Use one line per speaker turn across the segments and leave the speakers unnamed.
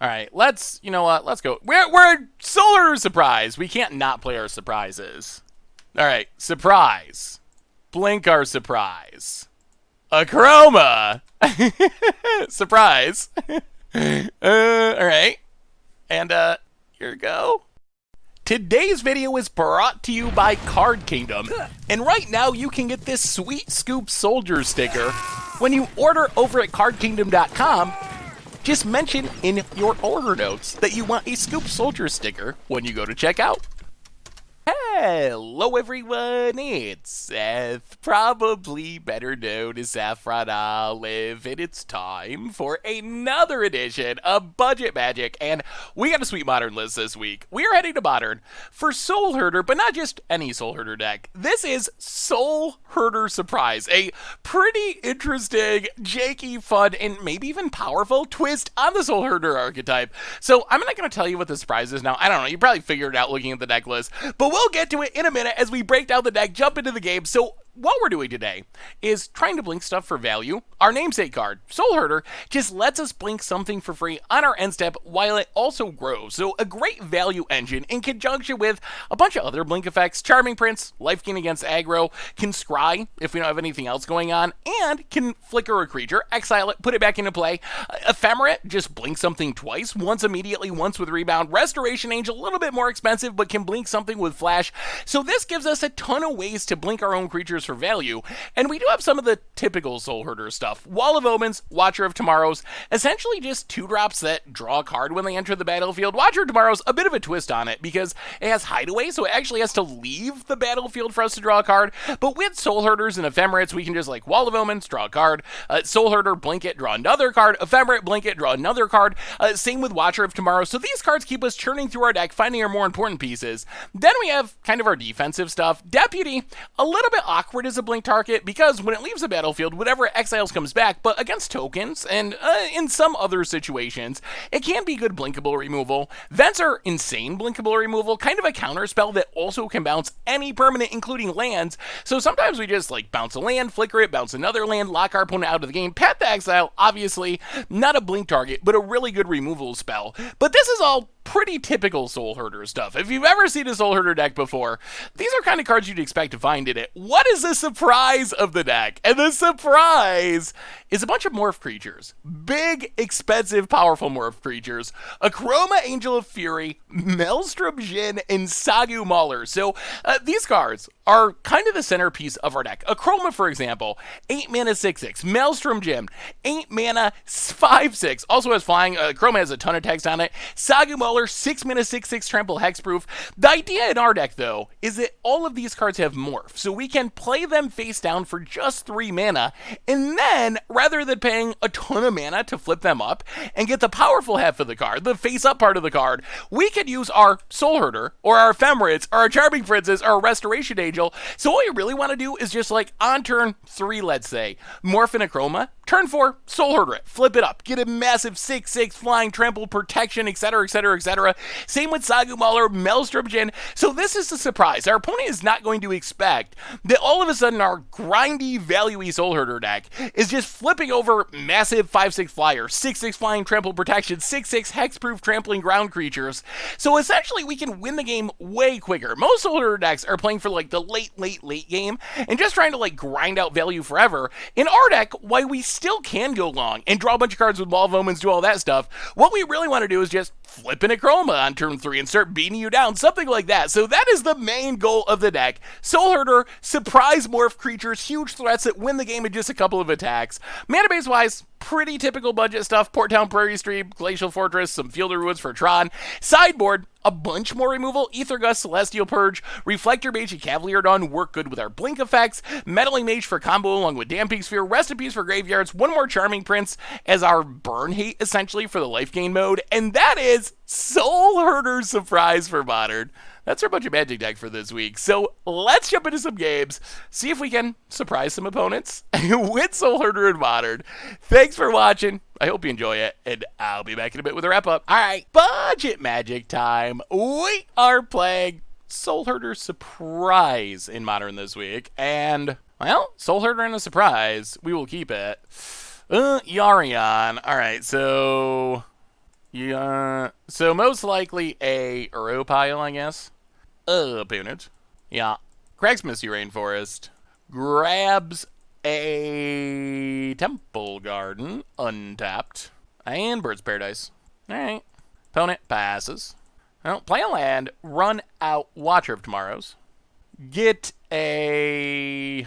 All right, you know what? Let's go. We're Soulherder surprise. We can't not play our surprises. All right, surprise. Blink our surprise. Akroma. Surprise. All right. And, here we go. Today's video is brought to you by Card Kingdom. And right now you can get this sweet scoop soldier sticker when you order over at cardkingdom.com. Just mention in your order notes that you want a scoop soldier sticker when you go to checkout. Hello everyone, it's Seth, probably better known as Saffron Olive, and it's time for another edition of Budget Magic, and we got a sweet Modern list this week. We are heading to Modern for Soulherder, but not just any Soulherder deck. This is Soulherder Surprise, a pretty interesting, janky, fun, and maybe even powerful twist on the Soulherder archetype. So I'm not going to tell you what the surprise is now. I don't know, you probably figured it out looking at the deck list, but we'll get to it in a minute as we break down the deck, jump into the game. So what we're doing today is trying to blink stuff for value. Our namesake card, Soulherder, just lets us blink something for free on our end step while it also grows. So a great value engine in conjunction with a bunch of other blink effects, Charming Prince, life gain against aggro, can scry if we don't have anything else going on, and can flicker a creature, exile it, put it back into play. Ephemerate, just blink something twice, once immediately, once with rebound. Restoration Angel, a little bit more expensive, but can blink something with flash. So this gives us a ton of ways to blink our own creatures for value, and we do have some of the typical Soulherder stuff. Wall of Omens, Watcher of Tomorrows, essentially just 2-drops that draw a card when they enter the battlefield. Watcher of Tomorrows, a bit of a twist on it because it has Hideaway, so it actually has to leave the battlefield for us to draw a card, but with Soulherders and Ephemerates, we can just like Wall of Omens, draw a card, Soulherder, blink it, draw another card, Ephemerate, blink it, draw another card, same with Watcher of Tomorrow. So these cards keep us churning through our deck, finding our more important pieces. Then we have kind of our defensive stuff. Deputy, a little bit awkward as a blink target because when it leaves the battlefield, whatever it exiles comes back, but against tokens and in some other situations, it can be good blinkable removal. Vents are insane blinkable removal, kind of a counter spell that also can bounce any permanent, including lands. So sometimes we just like bounce a land, flicker it, bounce another land, lock our opponent out of the game. Path to Exile, obviously not a blink target, but a really good removal spell. But this is all pretty typical Soulherder stuff. If you've ever seen a Soulherder deck before, these are kind of cards you'd expect to find in it. What is the surprise of the deck? And the surprise is a bunch of morph creatures. Big, expensive, powerful morph creatures. Akroma, Angel of Fury, Maelstrom, Djinn, and Sagu, Mauler. So these cards are kind of the centerpiece of our deck. Akroma, for example, 8 mana 6/6. Maelstrom, Djinn, 8 mana 5/6. Also has flying. Akroma has a ton of text on it. Sagu, Mauler, 6 mana 6/6 trample hexproof. The idea in our deck, though, is that all of these cards have morph, so we can play them face down for just 3 mana, and then, rather than paying a ton of mana to flip them up and get the powerful half of the card, the face-up part of the card, we could use our Soulherder, or our Ephemerates, or our Charming Princes, or our Restoration Angel. So what we really want to do is just like, on turn 3, let's say, morph in Akroma, turn 4, Soulherder it, flip it up, get a massive 6/6 flying, trample, protection, etc., etc., etc. Same with Sagu, Mauler, Maelstrom, Djinn. So this is the surprise. Our opponent is not going to expect that all of a sudden our grindy, value-y Soulherder deck is just flipping over massive 5/6 flyer, 6/6 flying, trample, protection, 6/6 hexproof, trampling ground creatures. So essentially we can win the game way quicker. Most Soulherder decks are playing for like the late game and just trying to like grind out value forever. In our deck, while we still can go long and draw a bunch of cards with Wall of Omens, do all that stuff, what we really want to do is just flip an Akroma on turn 3 and start beating you down, something like that. So that is the main goal of the deck. Soulherder, surprise morph creatures, huge threats that win the game in just a couple of attacks. Mana base wise, pretty typical budget stuff. Port Town, Prairie Stream, Glacial Fortress, some Fielder Woods for Tron. Sideboard, a bunch more removal. Aether Gust, Celestial Purge, Reflector Mage, and Cavalier Dawn work good with our blink effects. Meddling Mage for combo along with Damping Sphere. Rest in Peace for Graveyards. One more Charming Prince as our burn hate, essentially, for the life gain mode. And that is Soulherder Surprise for Modern. That's our Budget Magic deck for this week. So let's jump into some games, see if we can surprise some opponents with Soulherder and Modern. Thanks for watching. I hope you enjoy it, and I'll be back in a bit with a wrap-up. All right, Budget Magic time. We are playing Soulherder Surprise in Modern this week, and, well, Soulherder and a surprise. We will keep it. Yarion. All right, so Yeah. So most likely a Uro pile, I guess. Opponent. Yeah. Cracks Misty Rainforest. Grabs a Temple Garden, untapped. And Bird's Paradise. Alright. Opponent passes. Well, play a land, run out Watcher of Tomorrows. Get a...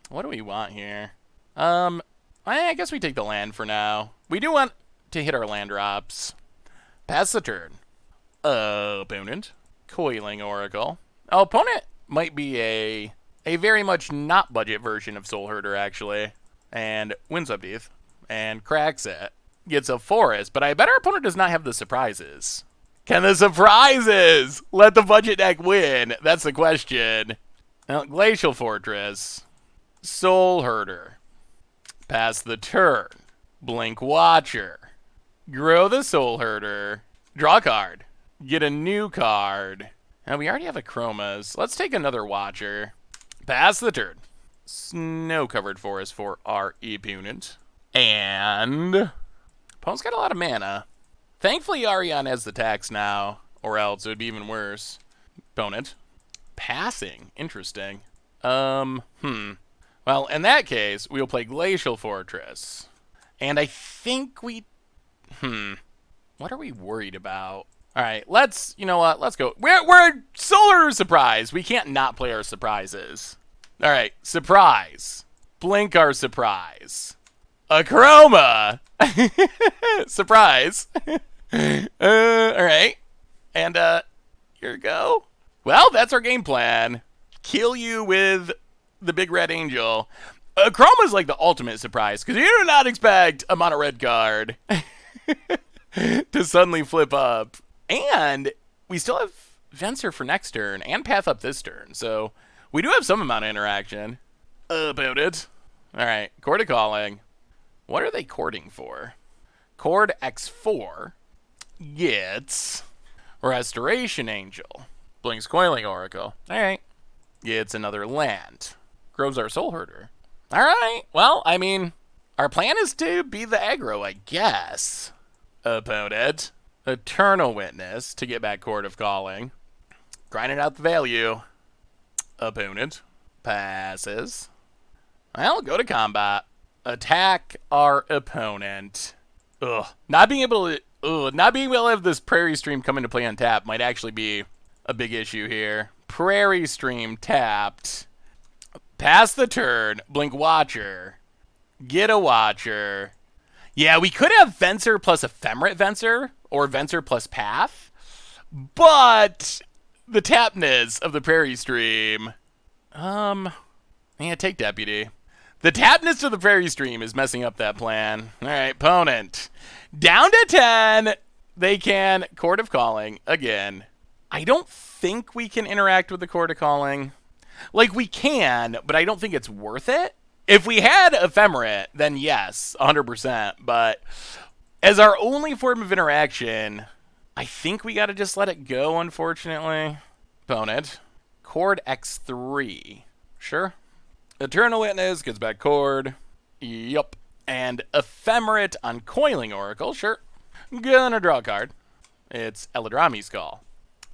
What do we want here? I guess we take the land for now. We do want to hit our land drops. Pass the turn. Opponent. Coiling Oracle. Oh, opponent might be a very much not budget version of Soulherder, actually. And wins up Death. And cracks it. Gets a forest, but I bet our opponent does not have the surprises. Can the surprises let the budget deck win? That's the question. Well, Glacial Fortress. Soulherder. Pass the turn. Blink Watcher. Grow the Soulherder. Draw a card. Get a new card. Now, we already have Akromas. Let's take another Watcher. Pass the turn. Snow-covered forest for our opponent. And... opponent's got a lot of mana. Thankfully, Arion has the tax now, or else it would be even worse. Opponent. Passing. Interesting. Well, in that case, we'll play Glacial Fortress. And I think we... What are we worried about? All right, let's... You know what? Let's go. We're Solar Surprise. We can't not play our surprises. All right, Surprise. Blink our Surprise. Akroma. Surprise. All right. And, here we go. Well, that's our game plan. Kill you with the big red angel. Akroma's like the ultimate surprise, because you do not expect a mono red card to suddenly flip up. And we still have Venser for next turn, and Path Up this turn, so we do have some amount of interaction about it. All right, Court of Calling. What are they courting for? Chord X4 gets Restoration Angel. Blinks Coiling Oracle. All right. Gets another land. Grows our Soulherder. All right. Well, I mean, our plan is to be the aggro, I guess. Opponent. Eternal Witness to get back Chord of Calling. Grinding out the value. Opponent. Passes. Well, go to combat. Attack our opponent. Ugh. Not being able to have this Prairie Stream come into play on tap might actually be a big issue here. Prairie Stream tapped. Pass the turn. Blink Watcher. Get a Watcher. Yeah, we could have Venser plus Ephemerate Venser, or Venser plus Path, but the tapness of the Prairie Stream. Yeah, take Deputy. The tapness of the Prairie Stream is messing up that plan. All right, opponent. Down to 10. They can Court of Calling again. I don't think we can interact with the Court of Calling. Like, we can, but I don't think it's worth it. If we had Ephemerate, then yes, 100%. But as our only form of interaction, I think we got to just let it go, unfortunately. Opponent. Chord X3. Sure. Eternal Witness gets back Chord. Yup. And Ephemerate on Coiling Oracle. Sure. Gonna draw a card. It's Eladrami's Call.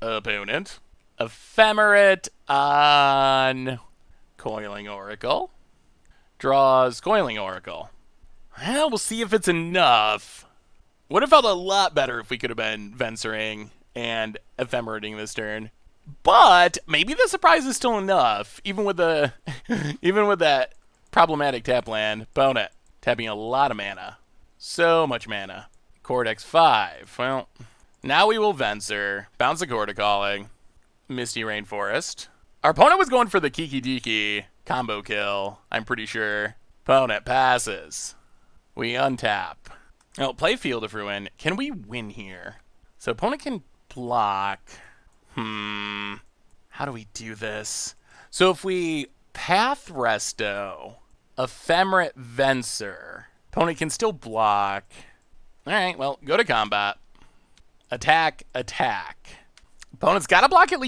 Opponent. Ephemerate on Coiling Oracle. Draws Coiling Oracle. Well, we'll see if it's enough. Would have felt a lot better if we could have been Vensering and Ephemerating this turn. But maybe the surprise is still enough, even with the even with that problematic tap land. Opponent tapping a lot of mana. So much mana. Chord X5. Well, now we will Venser. Bounce the Chord of Calling. Misty Rainforest. Our opponent was going for the Kiki Diki combo kill, I'm pretty sure. Opponent passes. We untap. Oh, play Field of Ruin. Can we win here? So opponent can block. How do we do this? So if we Path Resto, Ephemerate Venser, opponent can still block. All right, well, go to combat. Attack, attack. Opponent's got to block at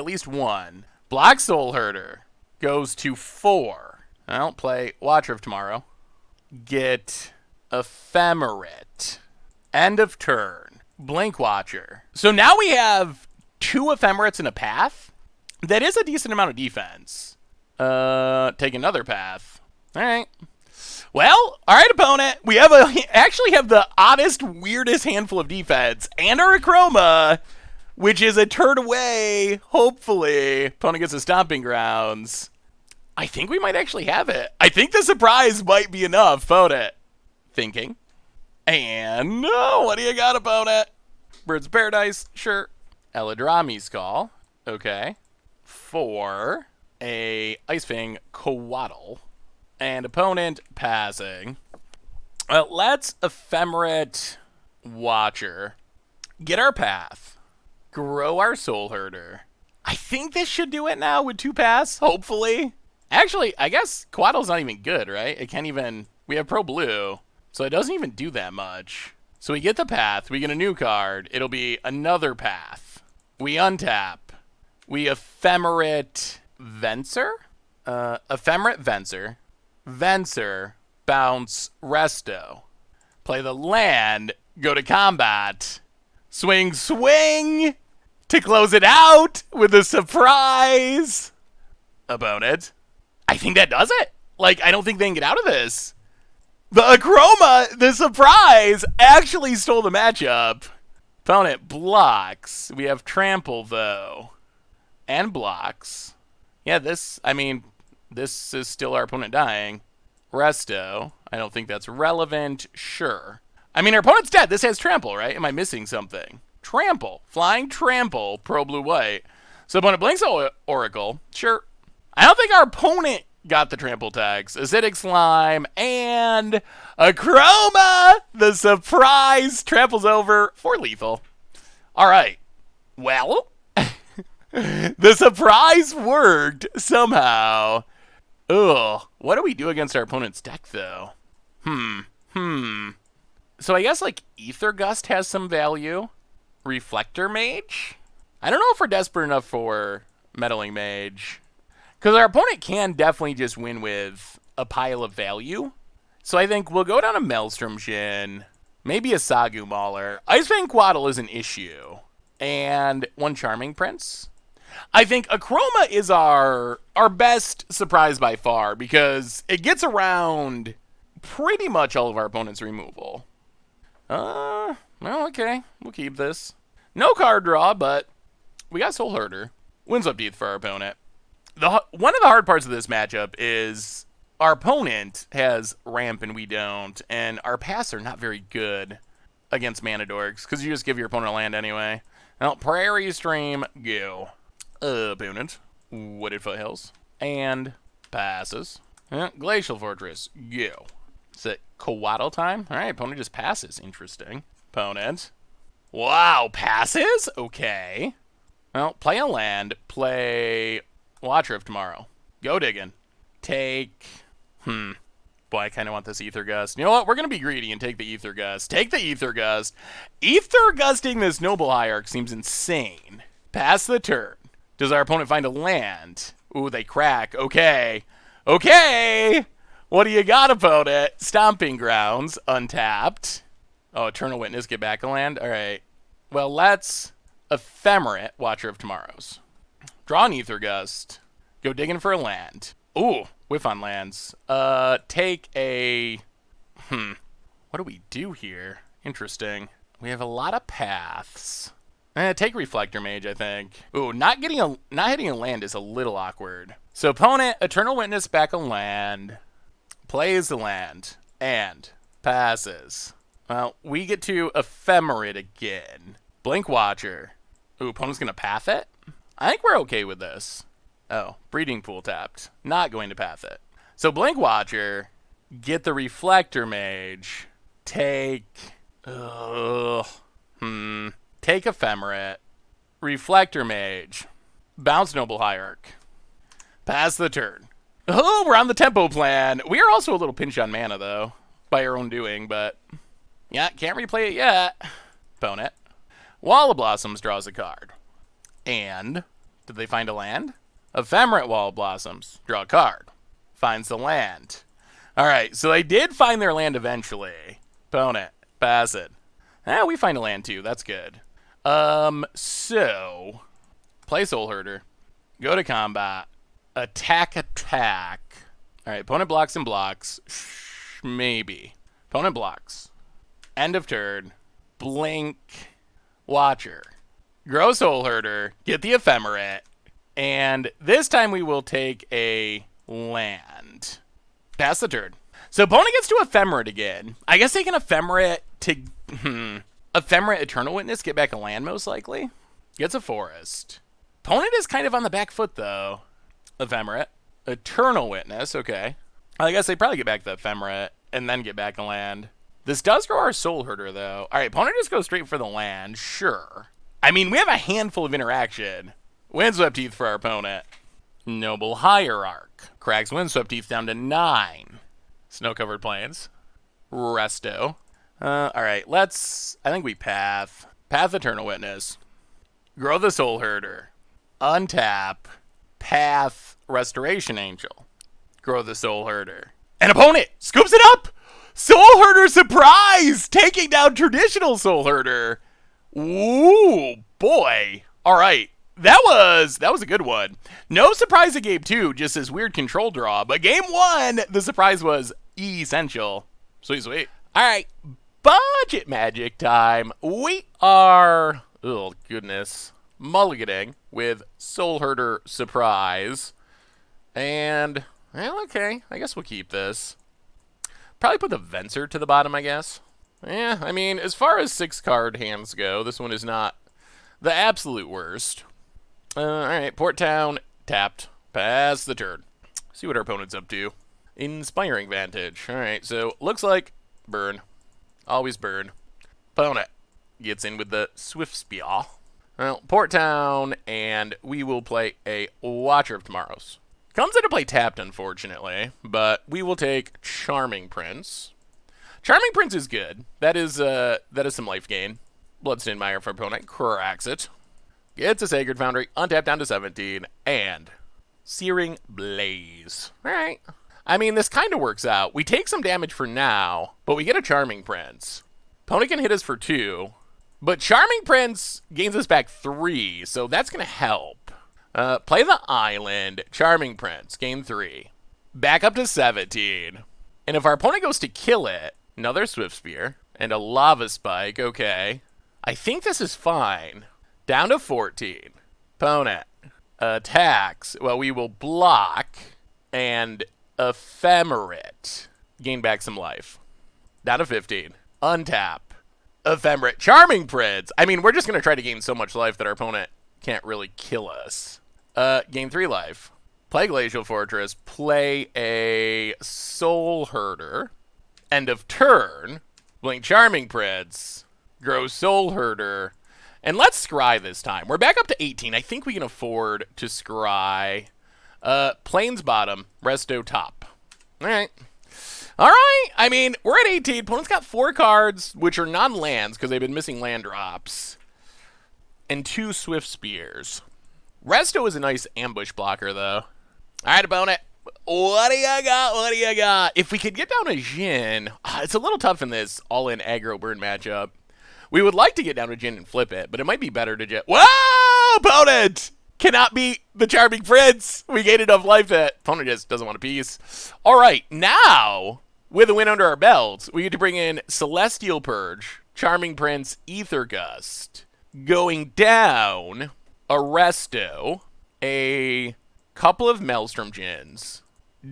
least one. Block Soulherder. Goes to 4. I'll play Watcher of Tomorrow. Get Ephemerate. End of turn. Blink Watcher. So now we have 2 Ephemerates and a Path. That is a decent amount of defense. Take another Path. All right. Well, all right, opponent. We actually have the oddest, weirdest handful of defense and our Akroma, which is a turn away, hopefully. Opponent gets a Stomping Grounds. I think we might actually have it. I think the surprise might be enough, opponent. Thinking. And, what do you got, opponent? Birds of Paradise, sure. Eladrami's Call, okay. For a Ice Fang Coatl. And opponent passing. Well, let's Ephemerate Watcher. Get our Path. Grow our Soulherder. I think this should do it now with 2 paths, hopefully. Actually, I guess Coatl's not even good, right? It can't even... We have Pro Blue, so it doesn't even do that much. So we get the Path, we get a new card. It'll be another Path. We untap. We Ephemerate Venser? Ephemerate Venser. Venser, bounce, resto. Play the land, go to combat. Swing, swing! To close it out with a surprise! Opponent. I think that does it. Like, I don't think they can get out of this. The Akroma, the surprise, actually stole the matchup. Opponent blocks. We have Trample, though. And blocks. Yeah, this is still our opponent dying. Resto. I don't think that's relevant. Sure. I mean, our opponent's dead. This has Trample, right? Am I missing something? Trample. Flying Trample. Pro Blue White. So opponent blinks Oracle. Sure. I don't think our opponent got the Trample tags. Acidic Slime and Akroma. The surprise. Trample's over for lethal. All right. Well, the surprise worked somehow. Ugh. What do we do against our opponent's deck, though? So I guess, like, Ether Gust has some value. Reflector Mage? I don't know if we're desperate enough for Meddling Mage. Because our opponent can definitely just win with a pile of value. So I think we'll go down a Maelstrom Djinn. Maybe a Sagu Mauler. Ice Fang Coatl is an issue. And 1 Charming Prince. I think Akroma is our best surprise by far because it gets around pretty much all of our opponent's removal. Well, okay. We'll keep this. No card draw, but we got Soulherder. Wins up Teeth for our opponent. One of the hard parts of this matchup is our opponent has ramp and we don't, and our paths are not very good against Mana Dorks because you just give your opponent a land anyway. Well, Prairie Stream, go. Opponent, Wooded Foothills, and passes. Glacial Fortress, go. Is it Coatl time? All right, opponent just passes. Interesting. Opponent. Wow, passes? Okay. Well, play a land. Play Watcher of Tomorrow. Go digging. Take... Boy, I kind of want this Ether Gust. You know what? We're going to be greedy and take the Ether Gust. Take the Ether Gust. Ether Gusting this Noble Hierarch seems insane. Pass the turn. Does our opponent find a land? Ooh, they crack. Okay. Okay! What do you got, opponent? Stomping Grounds. Untapped. Oh, Eternal Witness. Get back a land? All right. Well, let's Ephemerate Watcher of Tomorrows. Draw an Ether Gust. Go digging for a land. Ooh, whiff on lands. Take a... What do we do here? Interesting. We have a lot of paths. Take Reflector Mage, I think. Ooh, not hitting a land is a little awkward. So opponent, Eternal Witness back a land, plays the land, and passes. Well, we get to Ephemerate again. Blink Watcher. Ooh, opponent's gonna path it? I think we're okay with this. Oh, Breeding Pool tapped. Not going to path it. So Blink Watcher, get the Reflector Mage, take... Take Ephemerate, Reflector Mage, bounce Noble Hierarch, pass the turn. Oh, we're on the tempo plan. We are also a little pinch on mana, though, by our own doing, but yeah, can't replay it yet. Opponent. Wall of Blossoms draws a card. And, did they find a land? Ephemerate Wall of Blossoms, draw a card. Finds the land. All right, so they did find their land eventually. Opponent, pass it. We find a land too. That's good. So play Soulherder. Go to combat. Attack. All right, opponent blocks and blocks. Maybe. Opponent blocks. End of turn. Blink. Watcher. Grow Soulherder. Get the Ephemerate. And this time we will take a land. Pass the turn. So opponent gets to Ephemerate again. I guess they can Ephemerate to... Ephemerate Eternal Witness, get back a land most likely. Gets a forest. Opponent is kind of on the back foot though. Ephemerate. Eternal Witness, okay. I guess they probably get back the Ephemerate and then get back a land. This does grow our Soulherder though. Alright, opponent just goes straight for the land, sure. I mean, we have a handful of interaction. Windswept Teeth for our opponent. Noble Hierarch. Cracks Windswept Teeth down to 9. Snow-covered plains. Resto. Alright, I think we Path. Path Eternal Witness. Grow the Soulherder. Untap. Path Restoration Angel. Grow the Soulherder. And opponent scoops it up! Soulherder surprise! Taking down traditional Soulherder. Ooh, boy. Alright. That was a good one. No surprise at game 2, just this weird control draw. But game 1, the surprise was essential. Sweet. Alright, budget magic time. We are, oh goodness, mulliganing with Soulherder surprise. And, well, okay, I guess we'll keep this. Probably put the Venser to the bottom, I guess. Yeah, I mean, as far as 6-card hands go, this one is not the absolute worst. Alright, Port Town, tapped. Pass the turn. See what our opponent's up to. Inspiring Vantage. Alright, so looks like burn. Always burn. Opponent gets in with the Swift Spear. Well, Port Town, and we will play a Watcher of Tomorrows. Comes into play tapped, unfortunately, but we will take Charming Prince. Charming Prince is good. That is some life gain. Bloodstained Mire for opponent. Cracks it. Gets a Sacred Foundry, untapped down to 17, and Searing Blaze. Alright. I mean, this kind of works out. We take some damage for now, but we get a Charming Prince. Opponent can hit us for 2, but Charming Prince gains us back 3, so that's going to help. Play the Island, Charming Prince, gain 3. Back up to 17. And if our opponent goes to kill it, another Swift Spear, and a Lava Spike, okay. I think this is fine. Down to 14. Opponent attacks. Well, we will block and Ephemerate. Gain back some life. Down to 15. Untap. Ephemerate. Charming Prince. I mean, we're just going to try to gain so much life that our opponent can't really kill us. Gain 3 life. Play Glacial Fortress. Play a Soulherder. End of turn. Blink Charming Prince. Grow Soulherder. And let's scry this time. We're back up to 18. I think we can afford to scry. Plains bottom, resto top. Alright. Alright, I mean, we're at 18. Opponent's got 4 cards, which are non-lands, because they've been missing land drops. And 2 Swift Spears. Resto is a nice ambush blocker, though. Alright, opponent. What do you got? If we could get down a Djinn, it's a little tough in this all-in aggro burn matchup. We would like to get down to Djinn and flip it, but it might be better to just... Whoa! Opponent! Cannot beat the Charming Prince! We gained enough life that opponent just doesn't want a piece. Alright, now, with a win under our belt, we get to bring in Celestial Purge, Charming Prince, Ether Gust, going down Arresto, a couple of Maelstrom Djinns,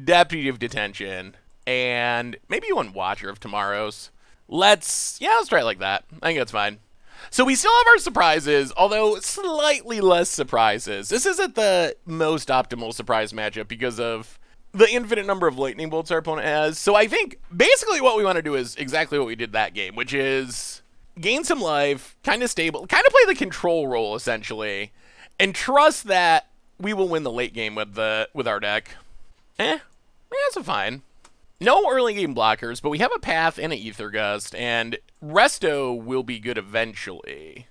Deputy of Detention, and maybe one Watcher of Tomorrows. Let's try it like that. I think that's fine. So we still have our surprises, although slightly less surprises. This isn't the most optimal surprise matchup because of the infinite number of lightning bolts our opponent has. So I think basically what we want to do is exactly what we did that game, which is gain some life, kind of stable, kind of play the control role essentially, and trust that we will win the late game with our deck. That's fine. No early game blockers, but we have a Path and an Ether Gust, and Resto will be good eventually.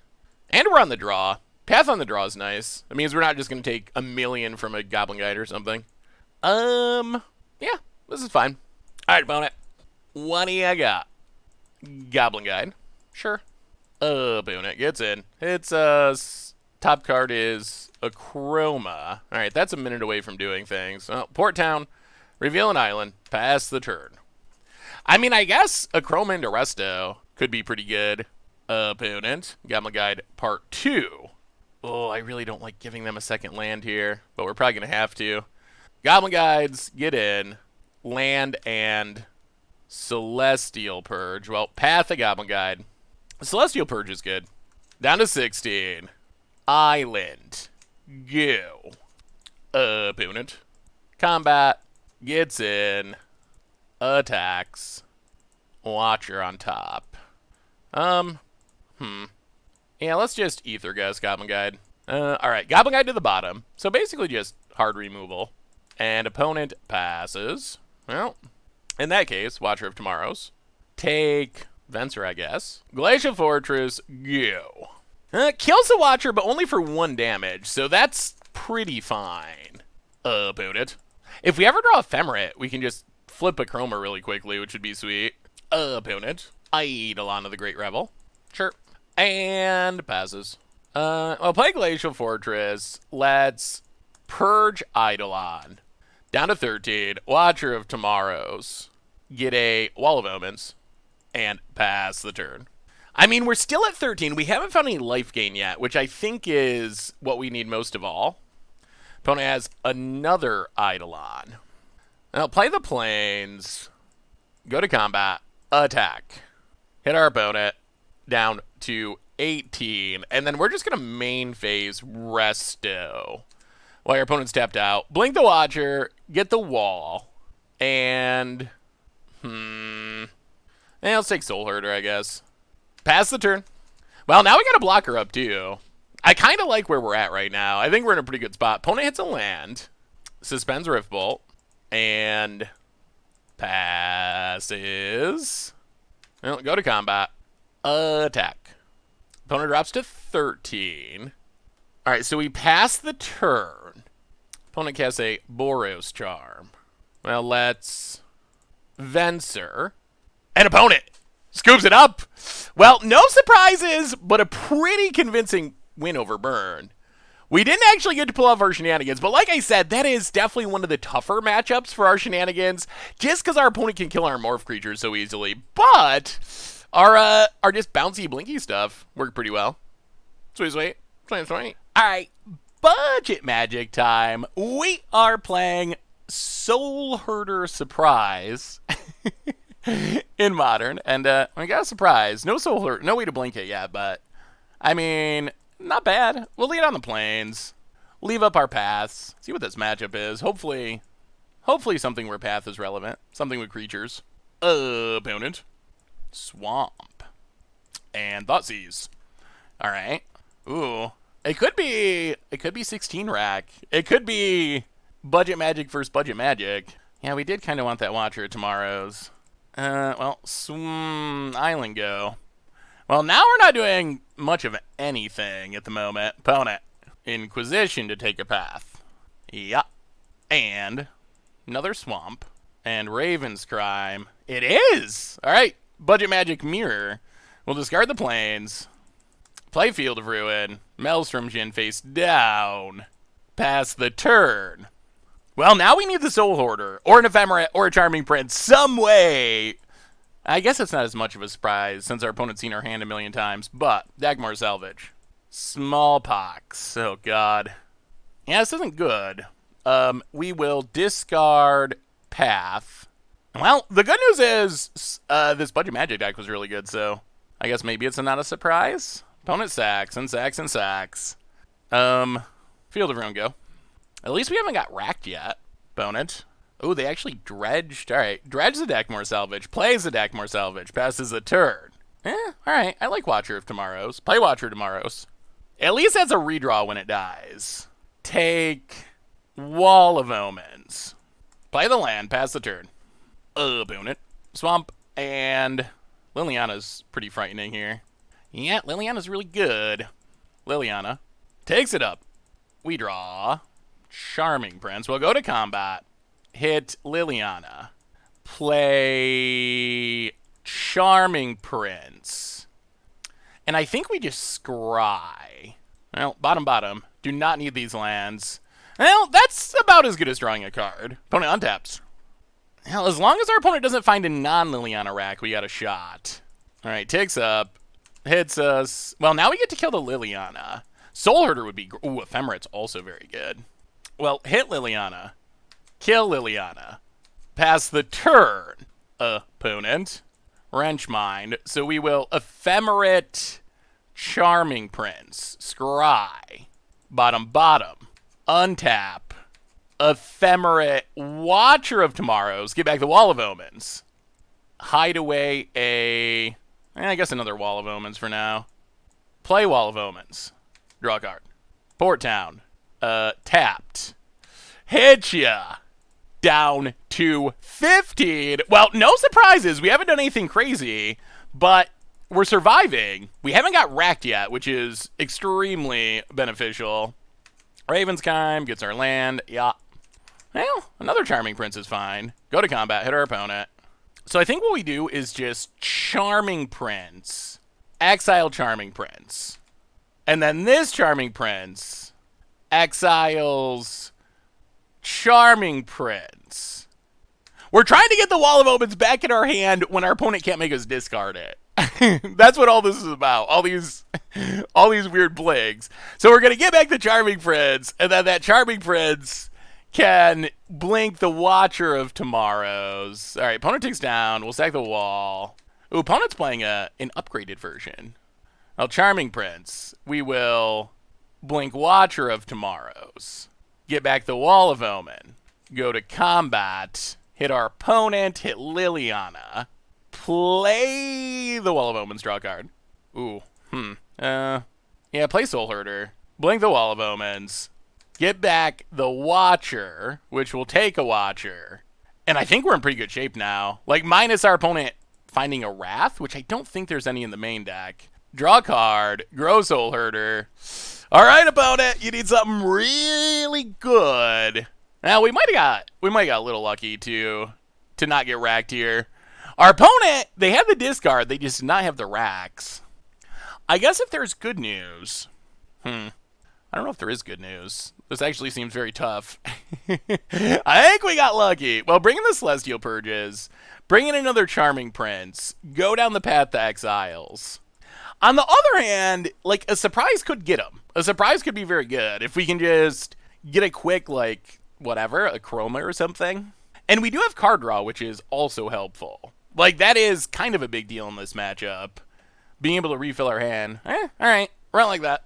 And we're on the draw. Path on the draw is nice. It means we're not just going to take a million from a Goblin Guide or something. Yeah, this is fine. Alright, opponent. What do you got? Goblin Guide. Sure. Opponent gets in. It's top card is Akroma. All right, that's a minute away from doing things. Well, Port Town, reveal an island, pass the turn. I mean, I guess Akroma into Resto could be pretty good. Opponent, Goblin Guide Part 2. Oh, I really don't like giving them a second land here, but we're probably going to have to. Goblin Guides, get in. Land and Celestial Purge. Well, path a Goblin Guide. Celestial Purge is good. Down to 16. Island. Go. Opponent. Combat. Gets in. Attacks. Watcher on top. Yeah, let's just Ether Guess Goblin Guide. Alright, Goblin Guide to the bottom. So basically just hard removal. And opponent passes. Well, in that case, Watcher of Tomorrows. Take Venser, I guess. Glacial Fortress, go. Kills the Watcher, but only for 1 damage, so that's pretty fine. Opponent. If we ever draw Ephemerate, we can just flip a Chroma really quickly, which would be sweet. Opponent. Eidolon of the Great Revel. Sure. And passes. Well, play Glacial Fortress. Let's Purge Eidolon. Down to 13. Watcher of Tomorrows. Get a Wall of Omens. And pass the turn. I mean, we're still at 13. We haven't found any life gain yet, which I think is what we need most of all. Opponent has another Eidolon. Now, play the plains. Go to combat. Attack. Hit our opponent. Down to 18. And then we're just going to main phase Resto. While your opponent's tapped out. Blink the Watcher. Get the wall. And... Yeah, let's take Soulherder, I guess. Pass the turn. Well, now we got a blocker up, too. I kind of like where we're at right now. I think we're in a pretty good spot. Opponent hits a land. Suspends Riftbolt. And passes. Well, go to combat. Attack. Opponent drops to 13. All right, so we pass the turn. Opponent casts a Boros Charm. Well, let's Venser. And opponent scoops it up. Well, no surprises, but a pretty convincing win over Burn. We didn't actually get to pull off our shenanigans, but like I said, that is definitely one of the tougher matchups for our shenanigans, just because our opponent can kill our Morph creatures so easily. But our just bouncy, blinky stuff worked pretty well. Sweet, sweet. Sweet, sweet. All right, budget magic time. We are playing Soulherder Surprise. In Modern, and we got a surprise. No Soulherder, no way to blink it yet, but I mean, not bad. We'll lead on the plains, leave up our paths, see what this matchup is. Hopefully something where path is relevant, something with creatures. Opponent, swamp, and Thoughtseize. All right. Ooh, it could be 16 rack. It could be budget magic versus budget magic. Yeah, we did kind of want that Watcher of Tomorrows. Well, Island go. Well, now we're not doing much of anything at the moment. Opponent. Inquisition to take a path. Yeah. And another swamp. And Raven's Crime. It is! Alright. Budget Magic Mirror. We'll discard the plains. Play Field of Ruin. Maelstrom Djinn face down. Pass the turn. Well, now we need the Soulherder, or an Ephemerate, or a Charming Prince, some way. I guess it's not as much of a surprise, since our opponent's seen our hand a million times, but Dagmar Salvage. Smallpox. Oh, God. Yeah, this isn't good. We will discard Path. Well, the good news is, this Budget Magic deck was really good, so I guess maybe it's not a surprise. Opponent sacks, and sacks, and sacks. Field of Ruin go. At least we haven't got racked yet. Opponent. Oh, they actually dredged. All right. Dredge the Dagmar Salvage. Plays the Dagmar Salvage. Passes the turn. All right. I like Watcher of Tomorrows. Play Watcher of Tomorrows. At least that's a redraw when it dies. Take Wall of Omens. Play the land. Pass the turn. Opponent. Swamp. And Liliana's pretty frightening here. Yeah, Liliana's really good. Liliana takes it up. We draw. Charming Prince. We'll go to combat. Hit Liliana. Play Charming Prince. And I think we just scry. Well, bottom. Do not need these lands. Well, that's about as good as drawing a card. Opponent untaps. Hell, as long as our opponent doesn't find a non-Liliana rack, we got a shot. All right, takes up. Hits us. Well, now we get to kill the Liliana. Soulherder would be... Ooh, Ephemerit's also very good. Well, hit Liliana. Kill Liliana. Pass the turn, opponent. Wrench Mind. So we will Ephemerate Charming Prince. Scry. Bottom. Untap. Ephemerate Watcher of Tomorrows. Get back the Wall of Omens. Hide away a... I guess another Wall of Omens for now. Play Wall of Omens. Draw a card. Port Town. Tapped. Hit ya. Down to 15. Well, no surprises. We haven't done anything crazy, but we're surviving. We haven't got racked yet, which is extremely beneficial. Ravenskime gets our land. Yeah. Well, another Charming Prince is fine. Go to combat. Hit our opponent. So I think what we do is just Charming Prince. Exile Charming Prince. And then this Charming Prince exiles Charming Prince. We're trying to get the Wall of Omens back in our hand when our opponent can't make us discard it. That's what all this is about. All these weird bligs. So we're going to get back the Charming Prince, and then that Charming Prince can blink the Watcher of Tomorrows. All right, opponent takes down. We'll sack the wall. Ooh, opponent's playing an upgraded version. Well, Charming Prince. We will blink Watcher of Tomorrows. Get back the Wall of Omen. Go to combat. Hit our opponent. Hit Liliana. Play the Wall of Omens. Draw a card. Ooh. Yeah, play Soulherder. Blink the Wall of Omens. Get back the Watcher, which will take a Watcher. And I think we're in pretty good shape now. Like, minus our opponent finding a Wrath, which I don't think there's any in the main deck. Draw a card. Grow Soulherder. All right, opponent, you need something really good. Now, we might have got a little lucky to not get racked here. Our opponent, they have the discard. They just did not have the racks. I guess if there's good news... I don't know if there is good news. This actually seems very tough. I think we got lucky. Well, bring in the Celestial Purges. Bring in another Charming Prince. Go down the path to Exiles. On the other hand, like, a surprise could get him. A surprise could be very good. If we can just get a quick, like, whatever, Akroma or something. And we do have card draw, which is also helpful. Like, that is kind of a big deal in this matchup. Being able to refill our hand. Alright. Run like that.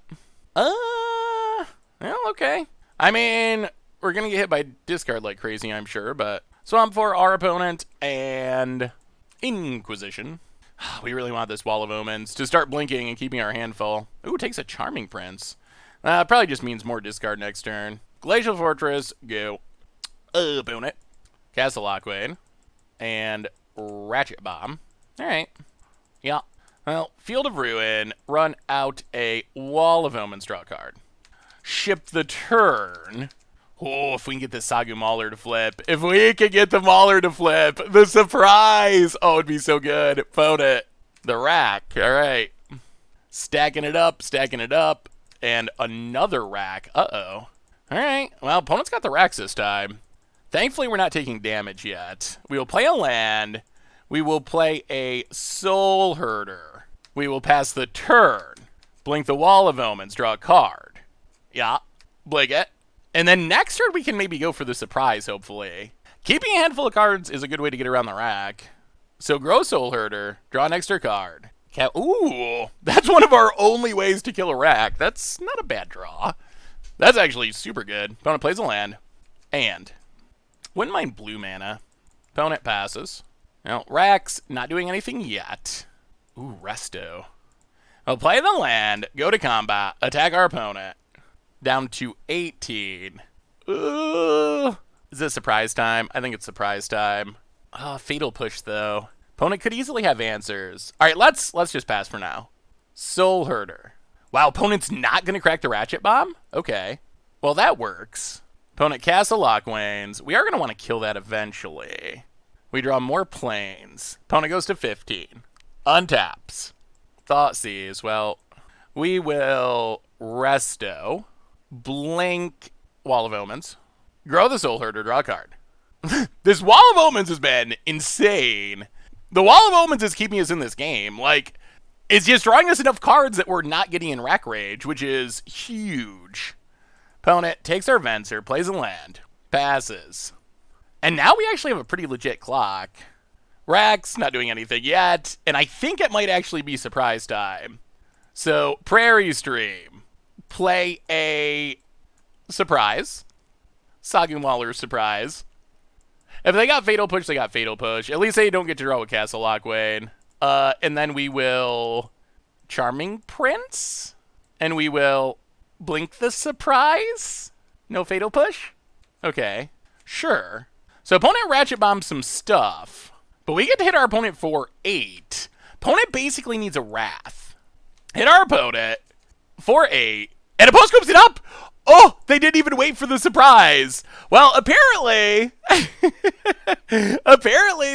Well, okay. I mean, we're going to get hit by discard like crazy, I'm sure, but... Swamp for our opponent, and... Inquisition. We really want this Wall of Omens to start blinking and keeping our hand full. Ooh, takes a Charming Prince. Probably just means more discard next turn. Glacial Fortress, go. Opponent. Castle Lockwain. And Ratchet Bomb. Alright. Yeah. Well, Field of Ruin. Run out a Wall of Omens, draw a card. Ship the turn. Oh, if we can get the Sagu Mauler to flip. If we can get the Mauler to flip. The surprise. Oh, it'd be so good. Opponent. The rack. All right. Stacking it up. And another rack. Uh-oh. All right. Well, opponent's got the racks this time. Thankfully, we're not taking damage yet. We will play a land. We will play a Soulherder. We will pass the turn. Blink the Wall of Omens. Draw a card. Yeah. Blink it. And then next turn, we can maybe go for the surprise, hopefully. Keeping a handful of cards is a good way to get around the rack. So, grow Soulherder. Draw an extra card. Ooh, that's one of our only ways to kill a rack. That's not a bad draw. That's actually super good. Opponent plays a land. And wouldn't mind blue mana. Opponent passes. Now, racks, not doing anything yet. Ooh, resto. I'll play the land, go to combat, attack our opponent. Down to 18. Ooh. Is it surprise time? I think it's surprise time. Fatal Push, though. Opponent could easily have answers. All right, let's just pass for now. Soulherder. Wow, opponent's not going to crack the Ratchet Bomb? Okay. Well, that works. Opponent Castle Lockwains. We are going to want to kill that eventually. We draw more planes. Opponent goes to 15. Untaps. Thoughtseize. Well, we will Resto, blink Wall of Omens, grow the Soulherder, draw a card. This Wall of Omens has been insane. The Wall of Omens is keeping us in this game. Like, it's just drawing us enough cards that we're not getting in Rack Rage, which is huge. Opponent takes our Venser, plays a land, passes. And now we actually have a pretty legit clock. Rack's not doing anything yet, and I think it might actually be surprise time. So, Prairie Stream, play a surprise. Sagu Mauler surprise. If they got Fatal Push, they got Fatal Push. At least they don't get to draw with Castle Lockwain. And then we will Charming Prince. And we will blink the surprise. No Fatal Push? Okay. Sure. So opponent Ratchet bombs some stuff. But we get to hit our opponent for 8. Opponent basically needs a Wrath. Hit our opponent for 8. And opponent scoops it up! Oh, they didn't even wait for the surprise. Well, apparently,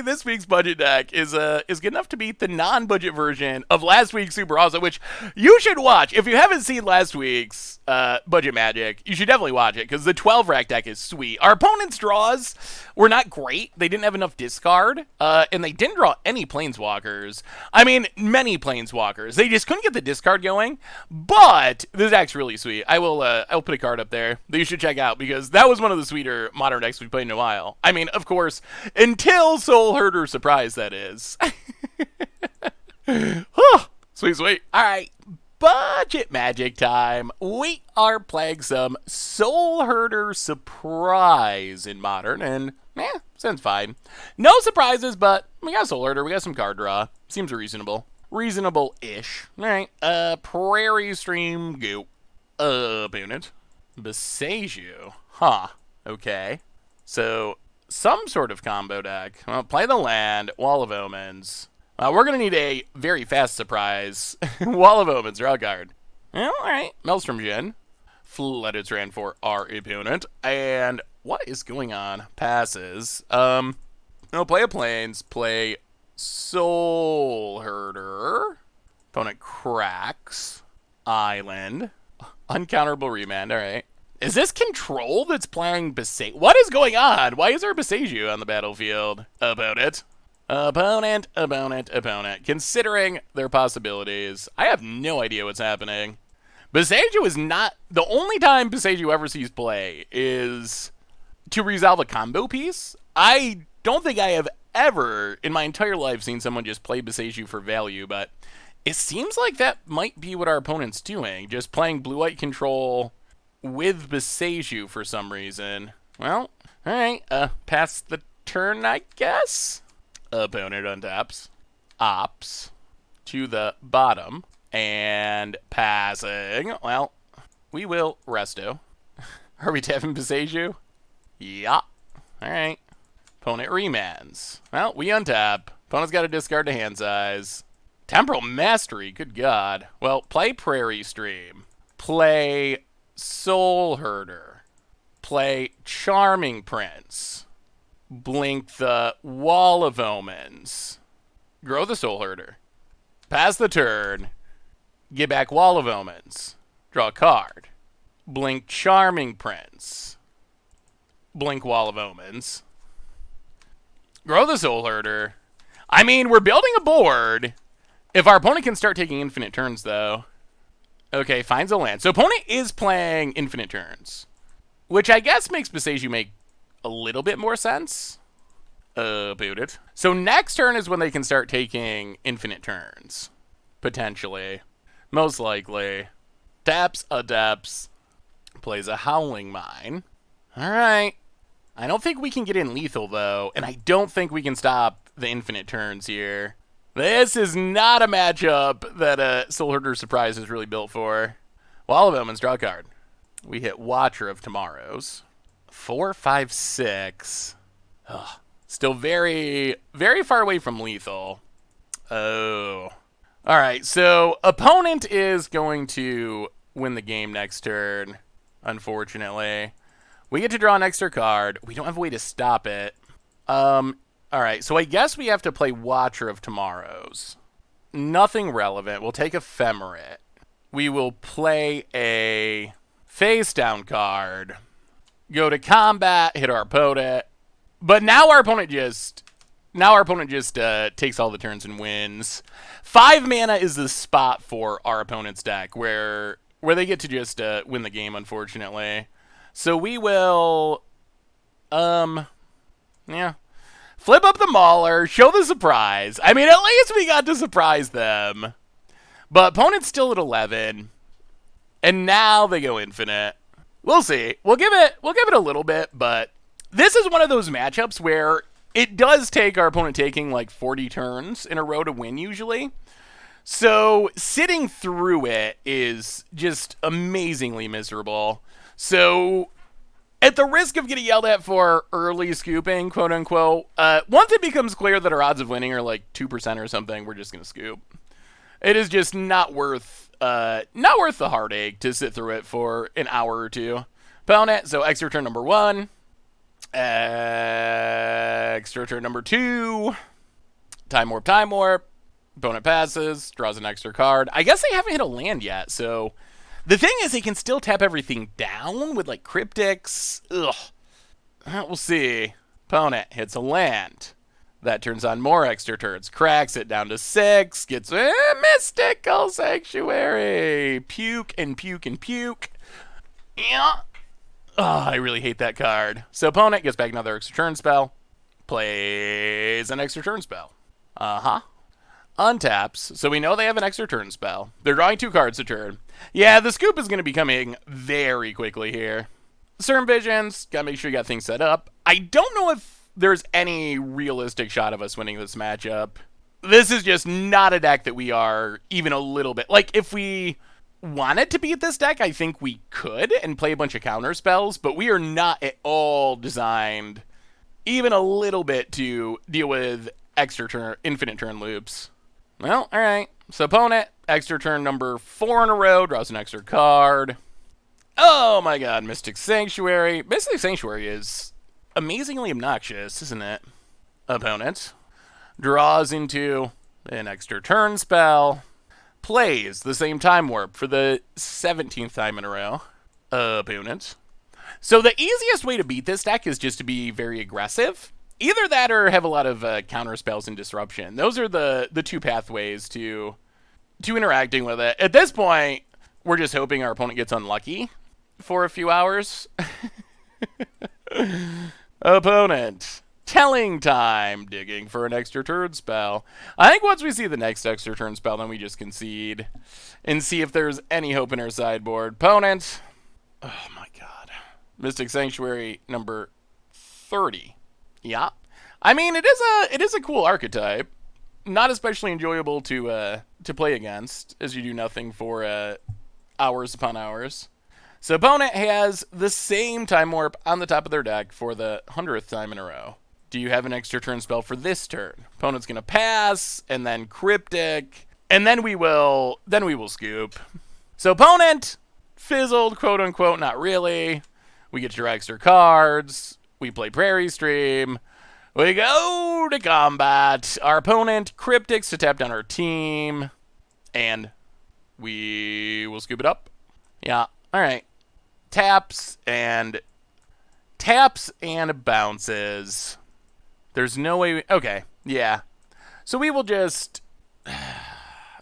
this week's budget deck is good enough to beat the non-budget version of last week's Super Awesome, which you should watch. If you haven't seen last week's Budget Magic, you should definitely watch it, because the 12 rack deck is sweet. Our opponent's draws were not great. They didn't have enough discard, and they didn't draw any Planeswalkers. I mean, many Planeswalkers. They just couldn't get the discard going, but this deck's really sweet. I'll put a card up there that you should check out, because that was one of the sweeter Modern decks we've played in a while. I mean, of course, until Soulherder Surprise, that is. Sweet, sweet. All right, Budget Magic time. We are playing some Soulherder Surprise in Modern, and sounds fine. No surprises, but we got Soulherder, we got some card draw. Seems reasonable. Reasonable-ish. All right, Prairie Stream, go. Opponent. Beseju. Huh. Okay. So, some sort of combo deck. Well, play the land, Wall of Omens. We're going to need a very fast surprise. Wall of Omens, draw a card. Well, alright. Maelstrom Djinn. Flooded Strand for our opponent. And what is going on? Passes. No, play a Plains. Play Soulherder. Opponent cracks. Island. Uncounterable Remand, alright. Is this Control that's playing Beseju? What is going on? Why is there Beseju on the battlefield? Opponent. Opponent, opponent, opponent. Considering their possibilities, I have no idea what's happening. Beseju is not... The only time Beseju ever sees play is to resolve a combo piece. I don't think I have ever, in my entire life, seen someone just play Beseju for value, but it seems like that might be what our opponent's doing. Just playing blue-white control with Beseju for some reason. Well, alright, pass the turn, I guess? Opponent untaps. Ops to the bottom. And passing. Well, we will Resto. Are we tapping Beseju? Yeah. Alright. Opponent remands. Well, we untap. Opponent's got to discard to hand size. Temporal Mastery, good god. Well, play Prairie Stream. Play Soulherder. Play Charming Prince. Blink the Wall of Omens. Grow the Soulherder. Pass the turn. Get back Wall of Omens. Draw a card. Blink Charming Prince. Blink Wall of Omens. Grow the Soulherder. I mean, we're building a board. If our opponent can start taking infinite turns, though. Okay, finds a land. So opponent is playing infinite turns, which I guess makes Beseju make a little bit more sense. Boot it. So next turn is when they can start taking infinite turns. Potentially. Most likely. Taps, adapts. Plays a Howling Mine. Alright. I don't think we can get in lethal, though, and I don't think we can stop the infinite turns here. This is not a matchup that Soulherder Surprise is really built for. Wall of Omens, draw a card. We hit Watcher of Tomorrows. 4, 5, 6. Ugh. Still very, very far away from lethal. Oh. Alright, so opponent is going to win the game next turn, unfortunately. We get to draw an extra card. We don't have a way to stop it. Alright, so I guess we have to play Watcher of Tomorrows. Nothing relevant. We'll take Ephemerate. We will play a face down card. Go to combat, hit our opponent. But now our opponent just takes all the turns and wins. 5 mana is the spot for our opponent's deck where they get to just win the game, unfortunately. So we will yeah. Flip up the Mauler, show the surprise. I mean, at least we got to surprise them. But opponent's still at 11. And now they go infinite. We'll see. We'll give it a little bit, but this is one of those matchups where it does take our opponent taking like 40 turns in a row to win usually. So sitting through it is just amazingly miserable. So at the risk of getting yelled at for early scooping, quote unquote, once it becomes clear that our odds of winning are like 2% or something, we're just going to scoop. It is just not worth the heartache to sit through it for an hour or two. Opponent, so extra turn number 1. Extra turn number 2. Time Warp. Opponent passes, draws an extra card. I guess they haven't hit a land yet, so the thing is they can still tap everything down with like cryptics. Ugh. We'll see. Opponent hits a land. That turns on more extra turns. Cracks it down to 6. Gets Mystical Sanctuary. Puke and puke and puke. Yeah. Oh, I really hate that card. So opponent gets back another extra turn spell. Plays an extra turn spell. Untaps. So we know they have an extra turn spell. They're drawing 2 cards a turn. Yeah, the scoop is going to be coming very quickly here. Certain Visions. Gotta make sure you got things set up. I don't know if there's any realistic shot of us winning this matchup. This is just not a deck that we are even a little bit... Like, if we wanted to beat this deck, I think we could and play a bunch of counter spells, but we are not at all designed even a little bit to deal with infinite turn loops. Well, alright. So opponent, extra turn number 4 in a row, draws an extra card. Oh my god, Mystic Sanctuary. Mystic Sanctuary is amazingly obnoxious, isn't it? Opponent draws into an extra turn spell. Plays the same Time Warp for the 17th time in a row. Opponent. So the easiest way to beat this deck is just to be very aggressive. Either that or have a lot of counter spells and disruption. Those are the 2 pathways to interacting with it. At this point, we're just hoping our opponent gets unlucky for a few hours. Opponent. Telling time. Digging for an extra turn spell. I think once we see the next extra turn spell, then we just concede and see if there's any hope in our sideboard. Opponent. Oh my god. Mystic Sanctuary number 30. Yeah. I mean, it is a cool archetype. Not especially enjoyable to play against, as you do nothing for hours upon hours. So opponent has the same Time Warp on the top of their deck for the 100th time in a row. Do you have an extra turn spell for this turn? Opponent's gonna pass, and then Cryptic, and then we will scoop. So opponent fizzled, quote unquote, not really. We get your extra cards. We play Prairie Stream. We go to combat. Our opponent Cryptics to tap down our team, and we will scoop it up. Yeah. All right. Taps and bounces. There's no way... Okay, yeah. So we will just...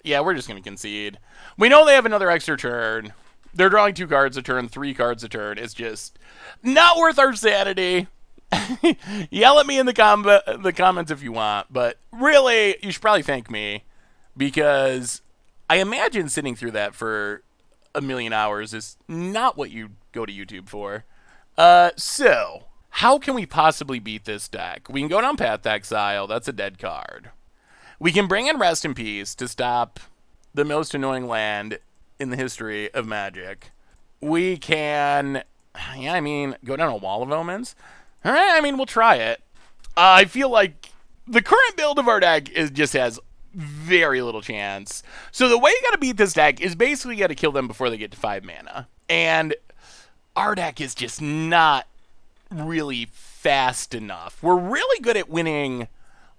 Yeah, we're just going to concede. We know they have another extra turn. They're drawing 2 cards a turn, 3 cards a turn. It's just not worth our sanity. Yell at me in the comments if you want. But really, you should probably thank me. Because I imagine sitting through that for a million hours is not what you go to YouTube for. So... How can we possibly beat this deck? We can go down Path to Exile. That's a dead card. We can bring in Rest in Peace to stop the most annoying land in the history of Magic. We can, yeah, I mean, go down a Wall of Omens. All right, I mean, we'll try it. I feel like the current build of our deck just has very little chance. So the way you got to beat this deck is basically you got to kill them before they get to 5 mana. And our deck is just not really fast enough. We're really good at winning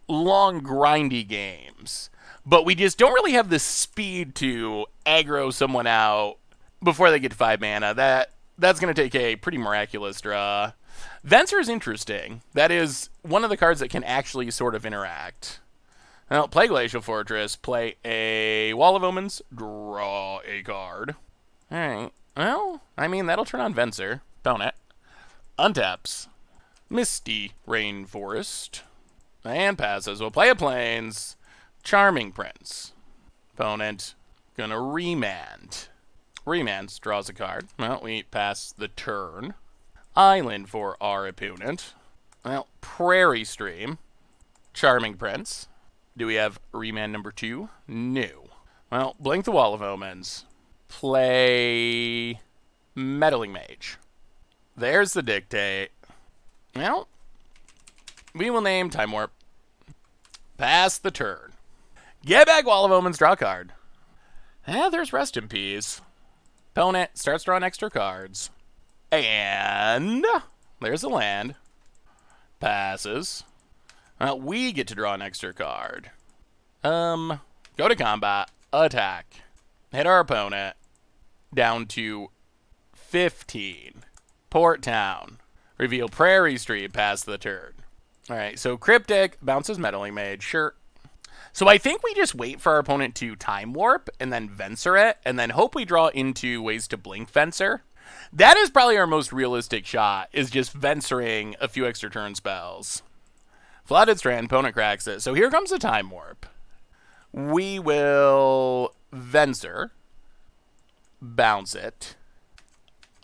long, grindy games. but we just don't really have the speed to aggro someone out before they get 5 mana. That's going to take a pretty miraculous draw. Venser is interesting. That is one of the cards that can actually sort of interact. Well, play Glacial Fortress, play a Wall of Omens, draw a card. Alright, well, I mean, that'll turn on Venser. Opponent untaps. Misty Rainforest. And passes. We'll play a Plains, Charming Prince. Opponent gonna remand. Remands, draws a card. Well, we pass the turn. Island for our opponent. Well, Prairie Stream. Charming Prince. Do we have remand number 2? No. Well, blink the Wall of Omens. Play Meddling Mage. There's the dictate. Well, we will name Time Warp. Pass the turn. Get back Wall of Omens, draw a card. There's Rest in Peace. Opponent starts drawing extra cards. And there's a land. Passes. Well, we get to draw an extra card. Go to combat. Attack. Hit our opponent. Down to 15. Port Town. Reveal Prairie Street. Pass the turn. Alright, so Cryptic bounces Meddling Mage. Sure. So I think we just wait for our opponent to Time Warp and then Venser it, and then hope we draw into ways to blink Venser. That is probably our most realistic shot, is just Vensering a few extra turn spells. Flooded Strand, opponent cracks it. So here comes the Time Warp. We will Venser. Bounce it.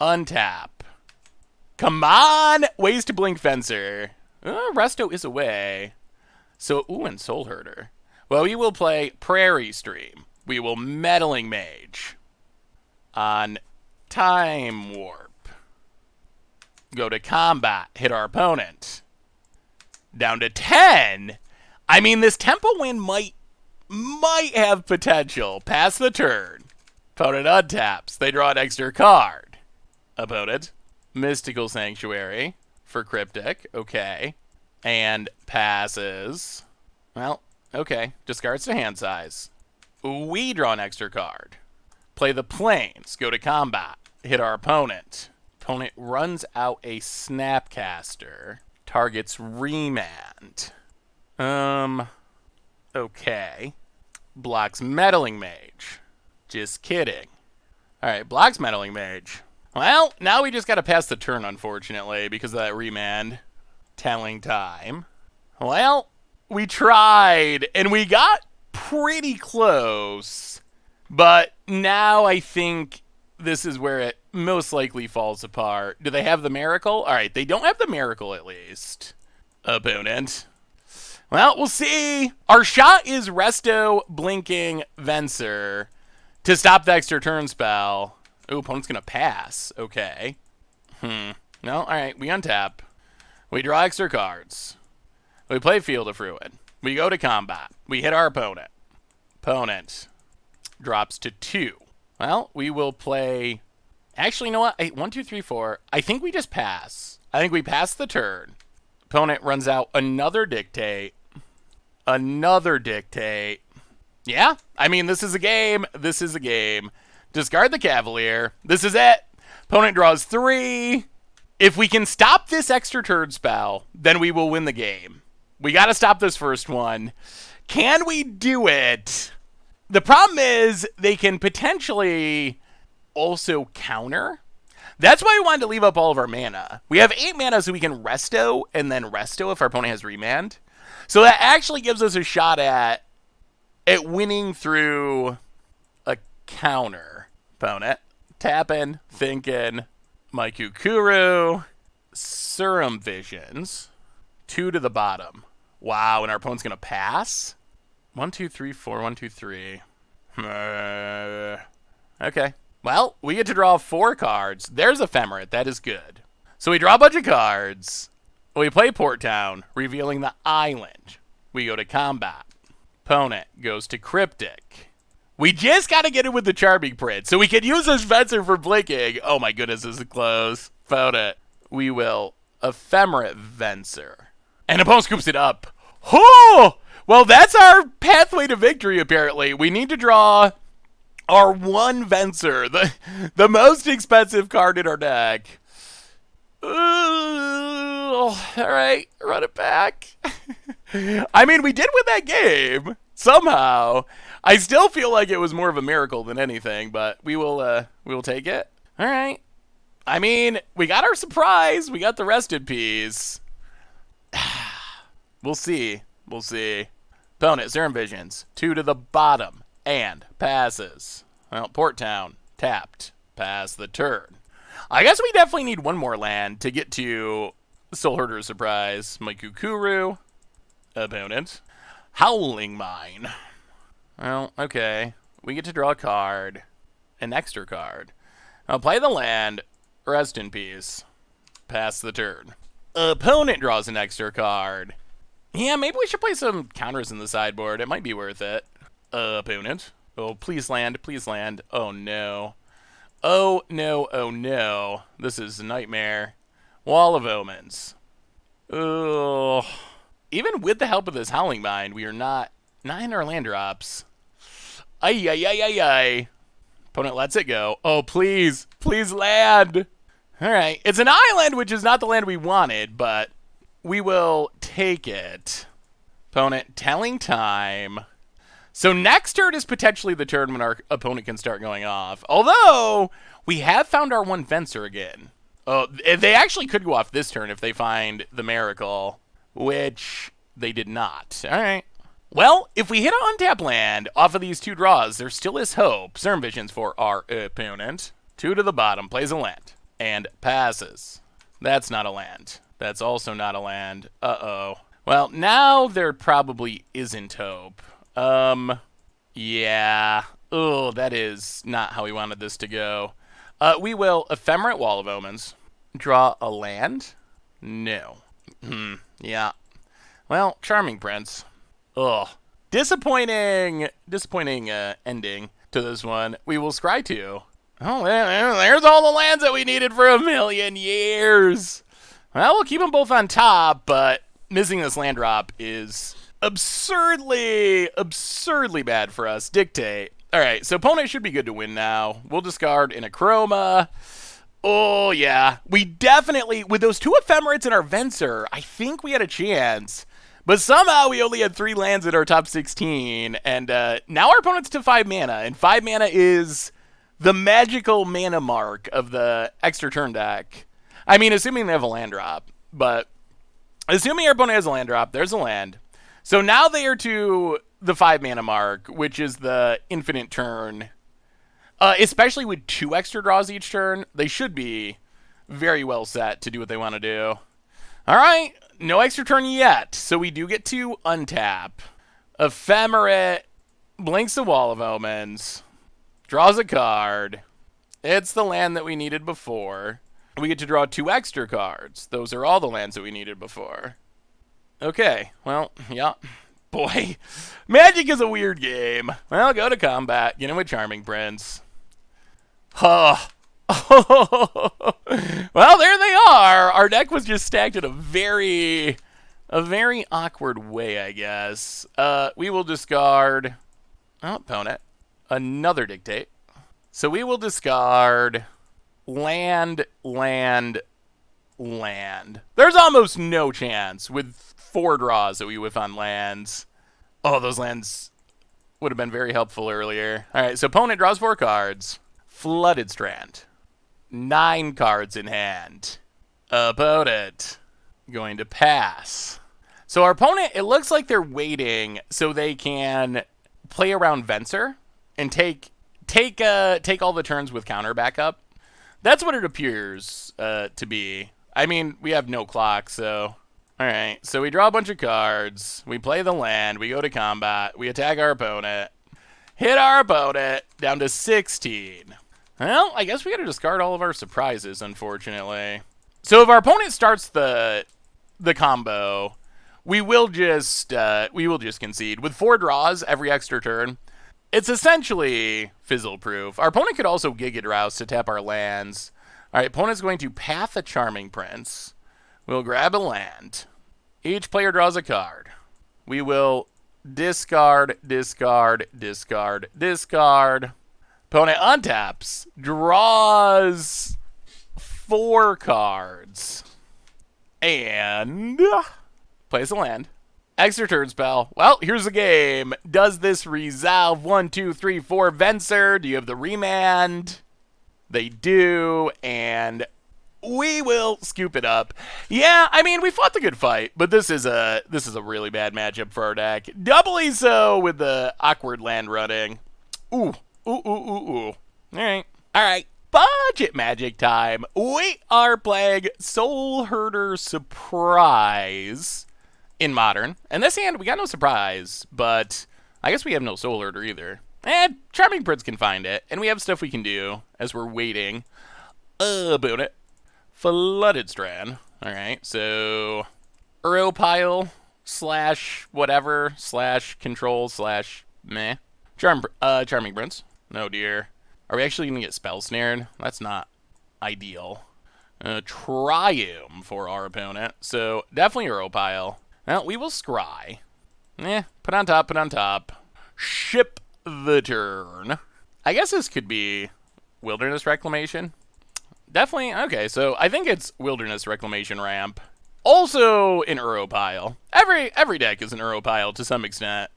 Untap. Come on! Ways to blink Venser. Resto is away. So, and Soulherder. Well, we will play Prairie Stream. We will Meddling Mage. On Time Warp. Go to combat. Hit our opponent. Down to 10. I mean, this tempo win might have potential. Pass the turn. Opponent untaps. They draw an extra card. Opponent. Mystical Sanctuary for Cryptic. Okay. And passes. Well, okay. Discards to hand size. We draw an extra card. Play the Plains. Go to combat. Hit our opponent. Opponent runs out a Snapcaster. Targets remand. Okay. Blocks Meddling Mage. Just kidding. Alright, blocks Meddling Mage. Well, now we just gotta pass the turn, unfortunately, because of that remand. Telling time. Well, we tried, and we got pretty close. But now I think this is where it most likely falls apart. Do they have the Miracle? Alright, they don't have the Miracle, at least. Opponent. Well, we'll see. Our shot is Resto blinking Venser to stop the extra turn spell. Ooh, opponent's gonna pass. Okay. No, alright, we untap. We draw extra cards. We play Field of Ruin. We go to combat. We hit our opponent. Opponent drops to 2. Well, we will play... Actually, you know what? 1, 2, 3, 4. I think we just pass. I think we pass the turn. Opponent runs out another Dictate. Another Dictate. Yeah, I mean, this is a game. This is a game. Discard the Cavalier. This is it. Opponent draws 3. If we can stop this extra turn spell, then we will win the game. We got to stop this first one. Can we do it? The problem is they can potentially also counter. That's why we wanted to leave up all of our mana. We have 8 mana, so we can Resto and then Resto if our opponent has remand. So that actually gives us a shot at winning through a counter. Opponent tapping, thinking, my Kukuru, Serum Visions, 2 to the bottom. Wow, and our opponent's gonna pass. 1, 2, 3, 4, 1, 2, 3. Okay. Well, we get to draw 4 cards. There's Ephemerate. That is good. So we draw a bunch of cards. We play Port Town, revealing the island. We go to combat. Opponent goes to Cryptic. We just got to get it with the Charming Prince, so we can use this Venser for blinking. Oh my goodness, this is close. Opponent. We will Ephemerate Venser. And opponent scoops it up. Oh! Well, that's our pathway to victory, apparently. We need to draw our one Venser, the most expensive card in our deck. All right, run it back. I mean, we did win that game somehow. I still feel like it was more of a miracle than anything, but we will take it. All right. I mean, we got our surprise. We got the rest in peace. We'll see. We'll see. Opponent, Serum Visions. 2 to the bottom. And passes. Well, Port Town. Tapped. Pass the turn. I guess we definitely need one more land to get to Soulherder Surprise. Maikukuru. Opponent. Howling Mine. Well, okay. We get to draw a card. An extra card. I'll play the land. Rest in peace. Pass the turn. Opponent draws an extra card. Yeah, maybe we should play some counters in the sideboard. It might be worth it. Opponent. Oh, please land. Please land. Oh, no. Oh, no. Oh, no. This is a nightmare. Wall of Omens. Oh. Even with the help of this Howling Mine, we are not in our land drops. Ay, ay, ay, ay, ay. Opponent lets it go. Oh, please. Please land. All right. It's an island, which is not the land we wanted, but we will take it. Opponent telling time. So next turn is potentially the turn when our opponent can start going off. Although, we have found our one Venser again. Oh, they actually could go off this turn if they find the Miracle, which they did not. All right. Well, if we hit an untap land off of these 2 draws, there still is hope. Serum Visions for our opponent. 2 to the bottom, plays a land, and passes. That's not a land. That's also not a land. Uh-oh. Well, now there probably isn't hope. Yeah. Oh, that is not how we wanted this to go. We will Ephemerate Wall of Omens. Draw a land? No. Yeah. Well, Charming Prince. Ugh. Disappointing ending to this one. We will scry 2. Oh, there's all the lands that we needed for a million years. Well, we'll keep them both on top, but missing this land drop is absurdly bad for us. Dictate. All right, so opponent should be good to win now. We'll discard an Akroma. Oh, yeah. We definitely, with those 2 Ephemerates in our Venser, I think we had a chance. But somehow we only had 3 lands in our top 16, and now our opponent's to 5 mana, and 5 mana is the magical mana mark of the extra turn deck. I mean, assuming they have a land drop, but assuming our opponent has a land drop, there's a land. So now they are to the 5 mana mark, which is the infinite turn. Especially with 2 extra draws each turn, they should be very well set to do what they want to do. All right. No extra turn yet, so we do get to untap. Ephemerate, blinks the Wall of Omens, draws a card. It's the land that we needed before. We get to draw 2 extra cards. Those are all the lands that we needed before. Okay, well, yeah. Boy, Magic is a weird game. Well, go to combat, get in with Charming Prince. Huh. Well, there they are. Our deck was just stacked in a very awkward way, I guess. We will discard opponent. Another Dictate. So we will discard land. There's almost no chance with 4 draws that we whiff on lands. Oh, those lands would have been very helpful earlier. All right, so opponent draws 4 cards. Flooded Strand. 9 cards in hand. Opponent going to pass. So our opponent, it looks like they're waiting so they can play around Venser and take all the turns with counter backup. That's what it appears to be. I mean, we have no clock, so... Alright, so we draw a bunch of cards. We play the land. We go to combat. We attack our opponent. Hit our opponent down to 16. Well, I guess we got to discard all of our surprises, unfortunately. So if our opponent starts the combo, we will just concede. With 4 draws every extra turn, it's essentially fizzle-proof. Our opponent could also Giga Rouse to tap our lands. All right, opponent's going to Path a Charming Prince. We'll grab a land. Each player draws a card. We will discard, discard, discard, discard. Opponent untaps, draws 4 cards, and plays a land. Extra turn spell. Well, here's the game. Does this resolve? 1, 2, 3, 4. Venser, do you have the remand? They do, and we will scoop it up. Yeah, I mean, we fought the good fight, but this is a really bad matchup for our deck. Doubly so with the awkward land running. Ooh, ooh, ooh, ooh, ooh. All right. Budget magic time. We are playing Soulherder Surprise in Modern. And this hand, we got no surprise, but I guess we have no Soulherder either. And Charming Prince can find it, and we have stuff we can do as we're waiting. About it. Flooded Strand. Alright, so Uro pile / whatever / control / meh. Charming Prince. No dear. Are we actually going to get spell snared? That's not ideal. Triumph for our opponent. So definitely Uro pile. Well, we will scry. Put on top, put on top. Ship the turn. I guess this could be Wilderness Reclamation. Definitely, okay, so I think it's Wilderness Reclamation ramp. Also an Uro pile. Every deck is an Uro pile to some extent.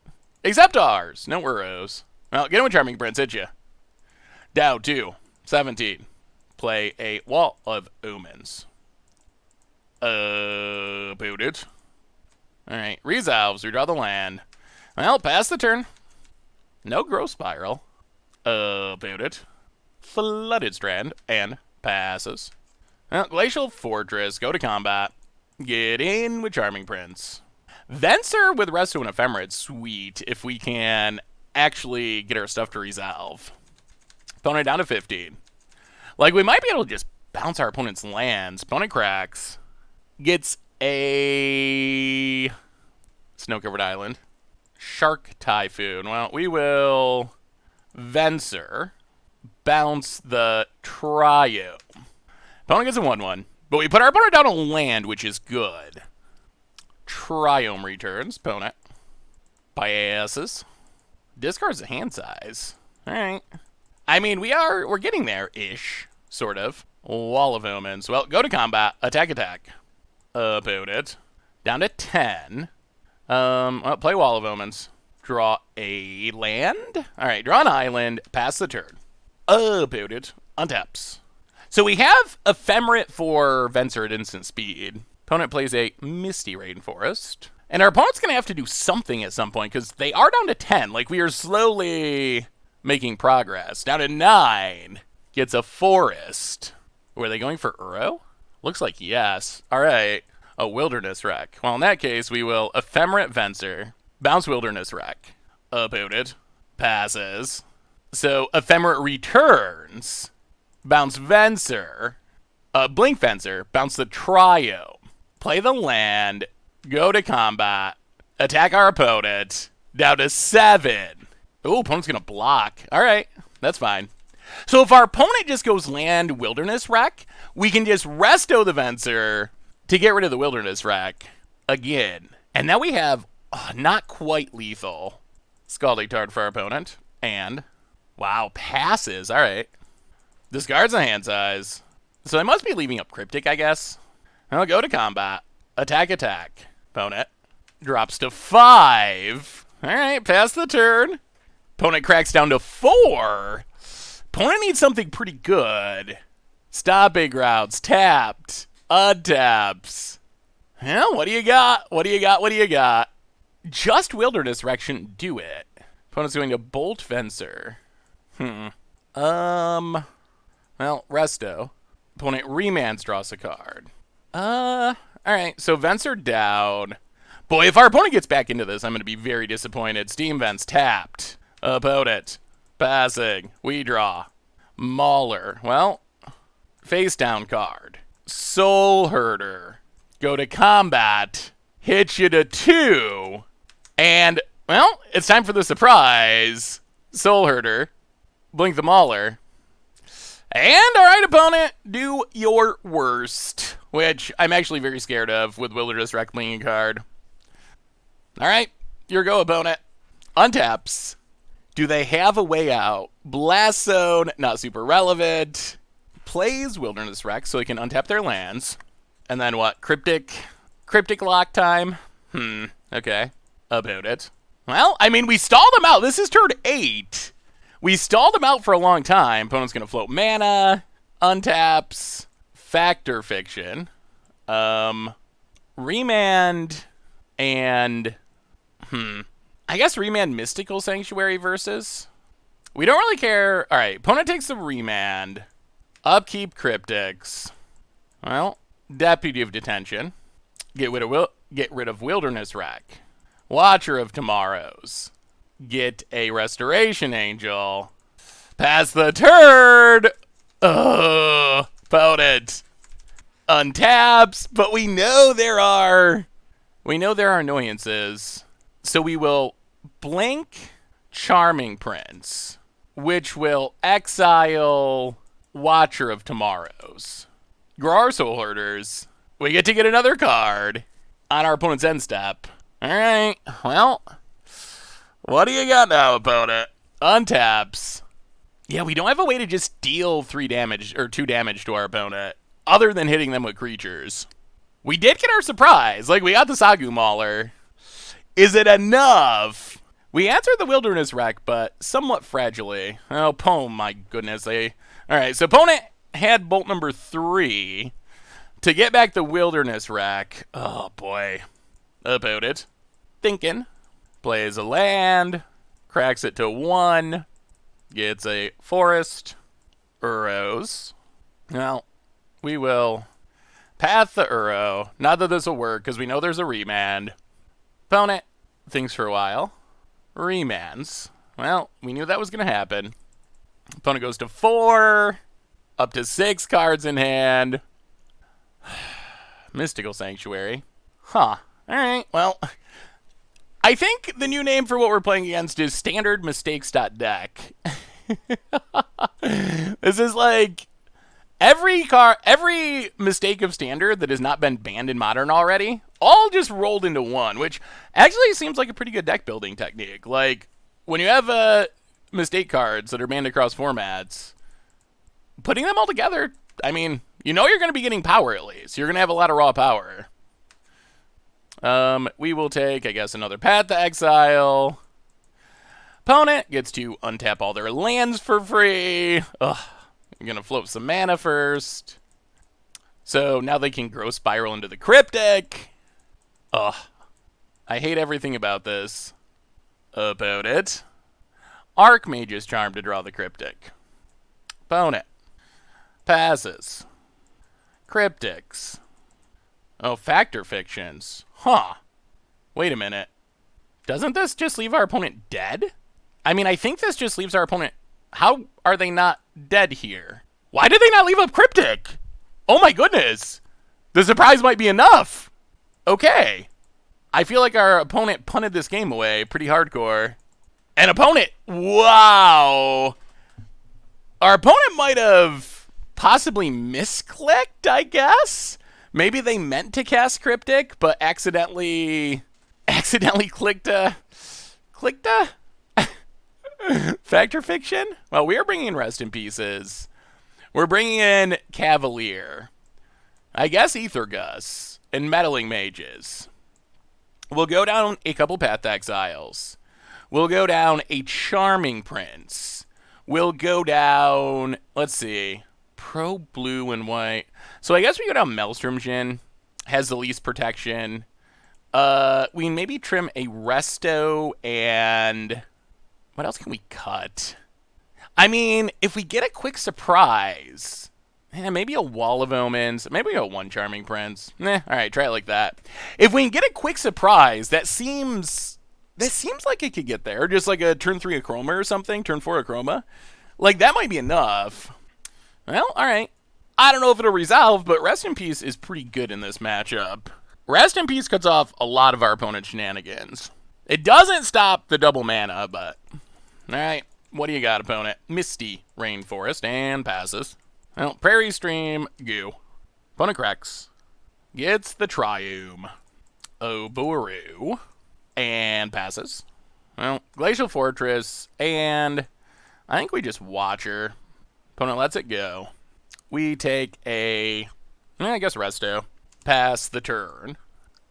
Except ours. No Uros. Well, get him with Charming Prince, hit ya. Dow 2, 17. Play a Wall of Omens. Boot it. Alright, resolves, redraw the land. Well, pass the turn. No Growth Spiral. Boot it. Flooded Strand, and passes. Well, Glacial Fortress, go to combat. Get in with Charming Prince. Venser with Resto and Ephemerate, sweet, if we can actually get our stuff to resolve. Opponent down to 15. Like, we might be able to just bounce our opponent's lands. Opponent cracks. Gets a Snow-Covered Island. Shark Typhoon. Well, we will Venser. Bounce the Triumph. Opponent gets a 1/1. But we put our opponent down a land, which is good. Triumph returns. Opponent passes. Discards the hand size. Alright. I mean, we're getting there-ish. Sort of. Wall of Omens. Well, go to combat. Attack, attack. Opponent. Down to 10. Well, play Wall of Omens. Draw a land. Alright, draw an island. Pass the turn. Opponent. Untaps. So we have Ephemerate for Venser at instant speed. Opponent plays a Misty Rainforest. And our opponent's going to have to do something at some point, because they are down to 10. Like, we are slowly making progress. Down to 9. Gets a Forest. Were they going for Uro? Looks like yes. Alright. A Wilderness Wreck. Well, in that case, we will Ephemerate Venser. Bounce Wilderness Wreck. Opponent. Passes. So, Ephemerate returns. Bounce Venser. Blink Venser. Bounce the Trio. Play the land. Go to combat. Attack our opponent. Down to 7. Ooh, opponent's going to block. Alright, that's fine. So if our opponent just goes land Wilderness Wreck, we can just resto the Venser to get rid of the Wilderness Wreck again. And now we have not quite lethal Scalding Tard for our opponent. And, wow, passes. Alright. Discards a hand size. So I must be leaving up Cryptic, I guess. I'll go to combat. Attack, attack. Opponent drops to 5. Alright, pass the turn. Opponent cracks down to 4. Opponent needs something pretty good. Stopping Grounds. Tapped. Untaps. Well, what do you got? What do you got? What do you got? Just Wilderness Wreck shouldn't do it. Opponent's going to Bolt Venser. Well, Resto. Opponent remands, draws a card. Alright, so Venser down. Boy, if our opponent gets back into this, I'm going to be very disappointed. Steam Vents tapped. Opponent. Passing. We draw. Mauler. Well, face down card. Soulherder. Go to combat. Hit you to 2. And, well, it's time for the surprise. Soulherder. Blink the Mauler. And, alright, opponent, do your worst. Which I'm actually very scared of with Wilderness Wreck blinking card. Alright, Your go, opponent. Untaps. Do they have a way out? Blast Zone, not super relevant. Plays Wilderness Wreck so he can untap their lands. And then what? Cryptic lock time? Okay. About it. Well, I mean, we stalled him out. This is turn 8. We stalled him out for a long time. Opponent's going to float mana, untaps, Factor Fiction, Remand, and, I guess Remand Mystical Sanctuary versus. We don't really care. All right, opponent takes the Remand. Upkeep Cryptics. Well, Deputy of Detention. Get rid of Wilderness Wreck. Watcher of Tomorrows. Get a Restoration Angel. Pass the turn. Opponent untaps, but we know there are annoyances. So we will blank Charming Prince, which will exile Watcher of Tomorrows. Grar Soulherders. We get to get another card on our opponent's end step. All right, well, what do you got now, opponent? Untaps. Yeah, we don't have a way to just deal 3 damage or 2 damage to our opponent, other than hitting them with creatures. We did get our surprise. Like, we got the Sagu Mauler. Is it enough? We answered the Wilderness Wreck, but somewhat fragilely. Oh, my goodness. All right, so opponent had bolt number 3 to get back the Wilderness Wreck. Oh, boy. About it. Thinking. Plays a land. Cracks it to 1. Gets a forest. Urrows. Well, we will path the Urrow. Not that this will work, because we know there's a remand. Opponent thinks for a while. Remands. Well, we knew that was going to happen. Opponent goes to 4. Up to 6 cards in hand. Mystical Sanctuary. Huh. Alright, well, I think the new name for what we're playing against is Standard Mistakes.deck. This is like every mistake of Standard that has not been banned in Modern already, all just rolled into one, which actually seems like a pretty good deck building technique. Like, when you have mistake cards that are banned across formats, putting them all together, I mean, you know you're going to be getting power at least. You're going to have a lot of raw power. We will take, I guess, another Path to Exile. Opponent gets to untap all their lands for free. Ugh. I'm going to float some mana first. So now they can Growth Spiral into the Cryptic. Ugh. I hate everything about this. About it. Archmage's Charm to draw the Cryptic. Opponent passes. Cryptics. Oh, Factor Fictions. Huh. Wait a minute. Doesn't this just leave our opponent dead? I mean, I think this just leaves our opponent... How are they not dead here? Why did they not leave up Cryptic? Oh my goodness. The surprise might be enough. Okay. I feel like our opponent punted this game away pretty hardcore. An opponent... Wow. Our opponent might have possibly misclicked, I guess? Maybe they meant to cast Cryptic, but accidentally clicked a Factor Fiction? Well, we are bringing in Rest in Pieces. We're bringing in Cavalier. I guess Aethergus and Meddling Mages. We'll go down a couple Path to Exiles. We'll go down a Charming Prince. We'll go down, let's see, Pro Blue and White. So I guess we go down Maelstrom Djinn. Has the least protection. We maybe trim a Resto and... What else can we cut? I mean, if we get a quick surprise, maybe a Wall of Omens, maybe a 1 Charming Prince. All right, try it like that. If we can get a quick surprise, that seems like it could get there. Just like a turn 3 Akroma or something, turn 4 Akroma. Like, that might be enough. Well, all right. I don't know if it'll resolve, but Rest in Peace is pretty good in this matchup. Rest in Peace cuts off a lot of our opponent's shenanigans. It doesn't stop the double mana, but... Alright, what do you got, opponent? Misty Rainforest, and passes. Well, Prairie Stream, goo. Opponent cracks. Gets the Triume. Oboru. And passes. Well, Glacial Fortress, and I think we just watch her. Opponent lets it go. We take a, I guess, resto. Pass the turn.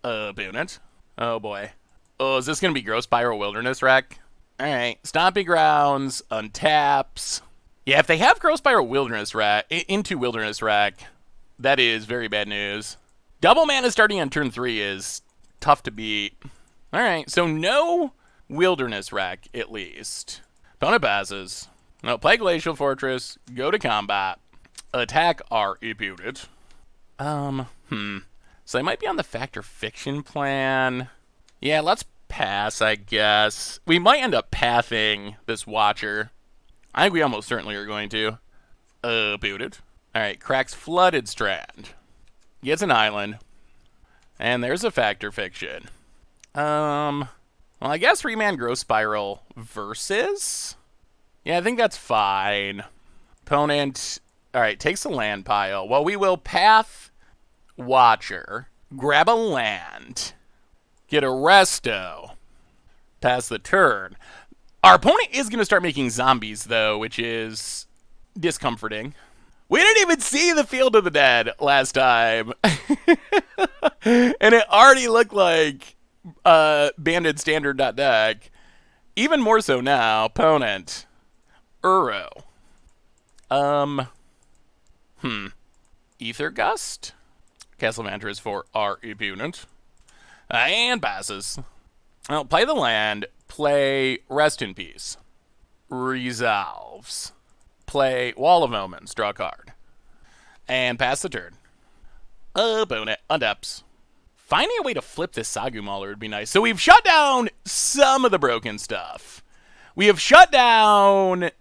Opponent. Oh boy. Oh, is this going to be Gross Spiral Wilderness Wreck? Alright, Stomping Grounds, untaps. Yeah, if they have Gross Spiral Wilderness Wreck, into Wilderness Wreck, that is very bad news. Double mana starting on turn 3 is tough to beat. Alright, so no Wilderness Wreck, at least. Opponent passes. No, play Glacial Fortress, go to combat, attack our opponent. So they might be on the Fact or Fiction plan. Yeah, let's pass, I guess. We might end up pathing this Watcher. I think we almost certainly are going to. Opponent. Alright, cracks Flooded Strand. Gets an island. And there's a Fact or Fiction. Well, I guess Remand Gross Spiral versus? Yeah, I think that's fine. Opponent, alright, takes a land pile. Well, we will path Watcher, grab a land, get a resto, pass the turn. Our opponent is going to start making zombies, though, which is discomforting. We didn't even see the Field of the Dead last time. And it already looked like banded standard.deck. Even more so now. Opponent. Uro. Ether Gust. Castle Mantras for our opponent. And passes. Well, play the land. Play Rest in Peace. Resolves. Play Wall of Omens. Draw a card. And pass the turn. Opponent. Untaps. Finding a way to flip this Sagu Mauler would be nice. So we've shut down some of the broken stuff. We have shut down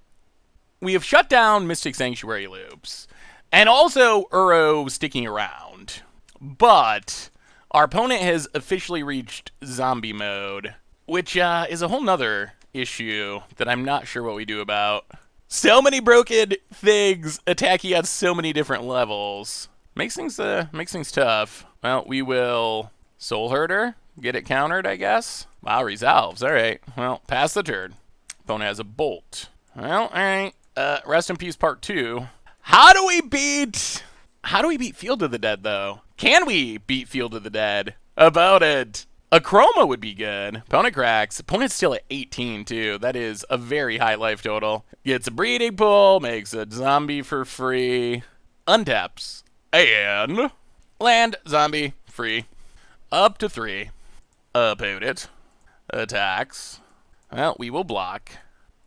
Mystic Sanctuary loops. And also Uro sticking around. But our opponent has officially reached zombie mode, which is a whole nother issue that I'm not sure what we do about. So many broken things attacking on so many different levels. Makes things tough. Well, we will Soulherder, get it countered, I guess. Wow, resolves. All right. Well, pass the turn. Opponent has a bolt. Well, all right. Rest in Peace Part 2. How do we beat Field of the Dead, though? Can we beat Field of the Dead? About it. Akroma would be good. Opponent cracks. Opponent's still at 18, too. That is a very high life total. Gets a breeding pool, makes a zombie for free. Untaps. And land, zombie, free. Up to 3. Opponent. Attacks. Well, we will block.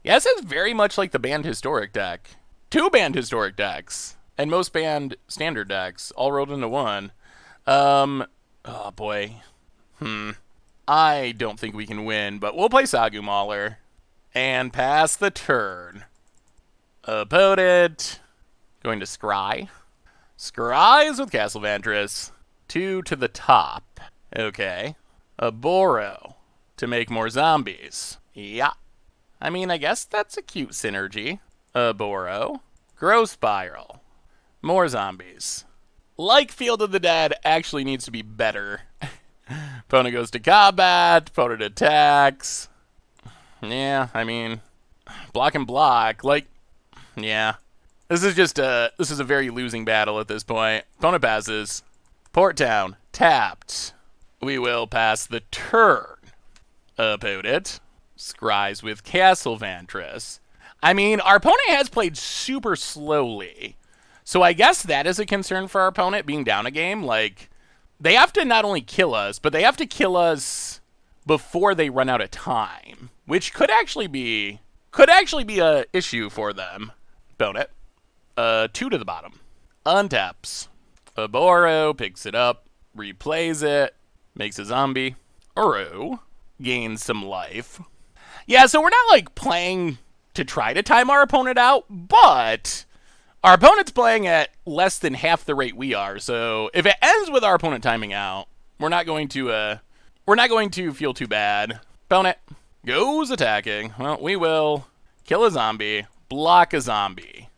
Yeah, this is very much like the banned historic deck. 2 banned historic decks. And most banned standard decks. All rolled into one. Oh boy. I don't think we can win, but we'll play Sagu Mauler. And pass the turn. Opponent. Going to Scry. Scries with Castle Vantress. 2 to the top. Okay. A Boro. To make more zombies. Yeah. I mean, I guess that's a cute synergy. A Boro. Gross Spiral. More zombies. Like Field of the Dead, actually needs to be better. Opponent goes to combat. Opponent attacks. Yeah, I mean, block and block. Like, yeah. This is a very losing battle at this point. Opponent passes. Port Town. Tapped. We will pass the turn. Opponent. Scries with Castle Vantress. I mean, our opponent has played super slowly. So I guess that is a concern for our opponent being down a game. Like, they have to not only kill us, but they have to kill us before they run out of time, which could actually be a issue for them. Opponent. 2 to the bottom. Untaps. A Boro picks it up, replays it, makes a zombie. Uro gains some life. Yeah, so we're not like playing to try to time our opponent out, but our opponent's playing at less than half the rate we are. So if it ends with our opponent timing out, we're not going to feel too bad. Opponent goes attacking. Well, we will kill a zombie, block a zombie,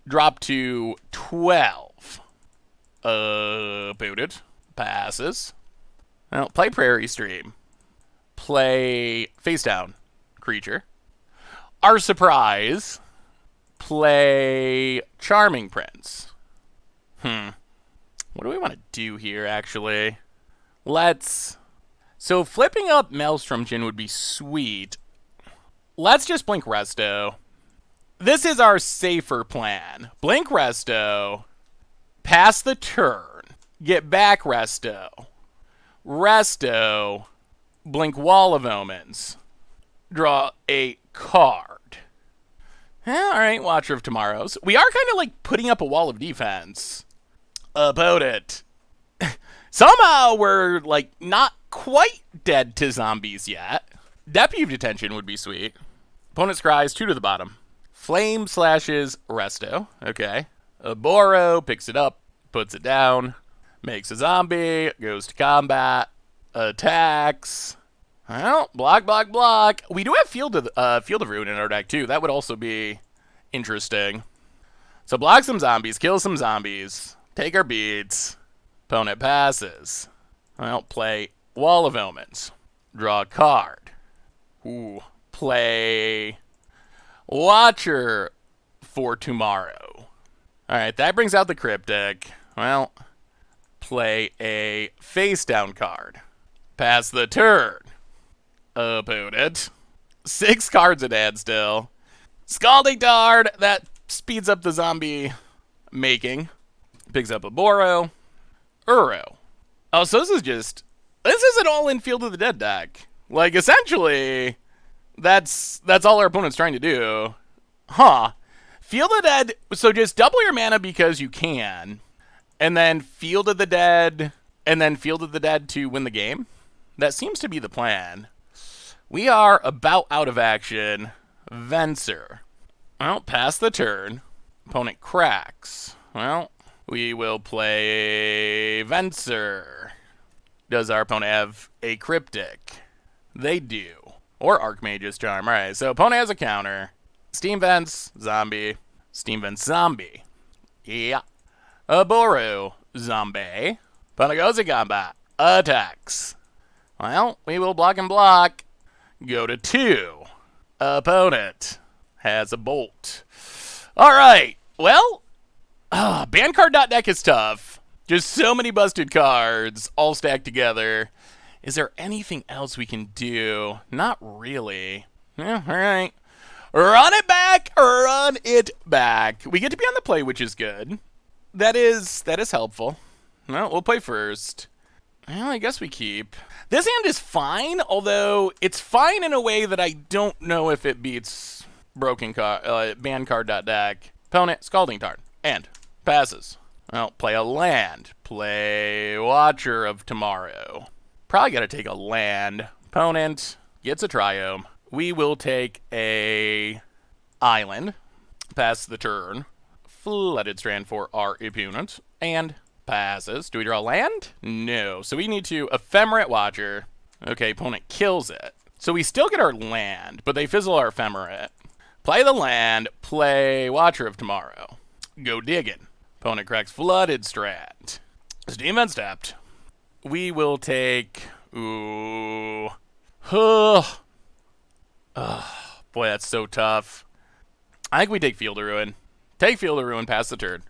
drop to 12. Opponent passes. Well, play Prairie Stream. play face down creature. Our surprise, play Charming Prince. What do we want to do here, actually? So flipping up Maelstrom Djinn would be sweet. Let's just blink Resto. This is our safer plan. Blink Resto, pass the turn, get back Resto. Resto, blink Wall of Omens, draw a card. Alright, Watcher of Tomorrows. We are kind of like putting up a wall of defense. Opponent. Somehow we're like not quite dead to zombies yet. Deputy of Detention would be sweet. Opponent scries 2 to the bottom. Flame slashes Resto. Okay. Boro picks it up, puts it down, makes a zombie, goes to combat, attacks. Well, block, block, block. We do have Field of Ruin in our deck too. That would also be interesting. So block some zombies, kill some zombies, take our beads. Opponent passes. Well, play Wall of Omens. Draw a card. Ooh. Play Watcher for Tomorrow. Alright, that brings out the Cryptic. Well, play a face down card. Pass the turn. Opponent. 6 cards in hand still. Scalding Dart, that speeds up the zombie making. Picks up a Boro. Uro. Oh, so this is an all-in Field of the Dead deck. Like, essentially, that's all our opponent's trying to do. Field of the Dead, so just double your mana because you can, and then Field of the Dead, and then Field of the Dead to win the game? That seems to be the plan. We are about out of action. Venser. Well, pass the turn. Opponent cracks. Well, we will play Venser. Does our opponent have a Cryptic? They do. Or Archmage's Charm. Alright, so opponent has a counter. Steam Vents, zombie. Steam Vents, zombie. Yeah. Boro, zombie. Opponent goes to combat. Attacks. Well, we will block and block. Go to 2. Opponent has a bolt. Alright, well, ban card deck is tough. Just so many busted cards all stacked together. Is there anything else we can do? Not really. Yeah, alright. Run it back! Run it back! We get to be on the play, which is good. That is helpful. Well, we'll play first. Well, I guess we keep. This hand is fine, although it's fine in a way that I don't know if it beats ban card deck. Opponent, Scalding Tarn. And passes. Well, play a land. Play Watcher of Tomorrow. Probably got to take a land. Opponent gets a Triome. We will take a island. Pass the turn. Flooded Strand for our opponent. And passes. Do we draw land? No. So we need to Ephemerate Watcher. Okay, opponent kills it. So we still get our land, but they fizzle our Ephemerate. Play the land. Play Watcher of Tomorrow. Go digging. Opponent cracks Flooded Strand. Steam Vents tapped. We will take... Ooh. Boy, that's so tough. I think we take Field of Ruin. Take Field of Ruin, pass the turn.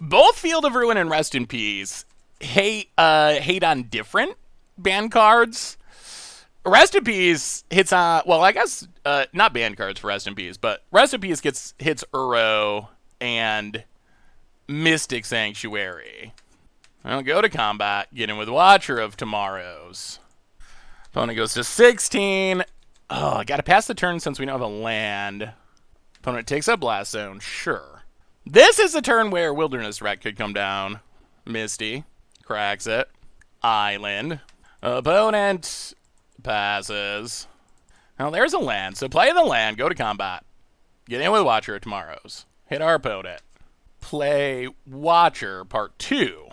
Both Field of Ruin and Rest in Peace hate on different ban cards. Rest in Peace hits on... Well, I guess not ban cards for Rest in Peace, but Rest in Peace hits Uro and Mystic Sanctuary. I'll go to combat, get in with Watcher of Tomorrows. Opponent goes to 16. Oh, I gotta pass the turn since we don't have a land. Opponent takes up Blast Zone, sure. This is a turn where Wilderness Wreck could come down. Misty cracks it. Island. Opponent passes. Now there's a land, so play the land, go to combat. Get in with Watcher of Tomorrows. Hit our opponent. Play Watcher Part 2.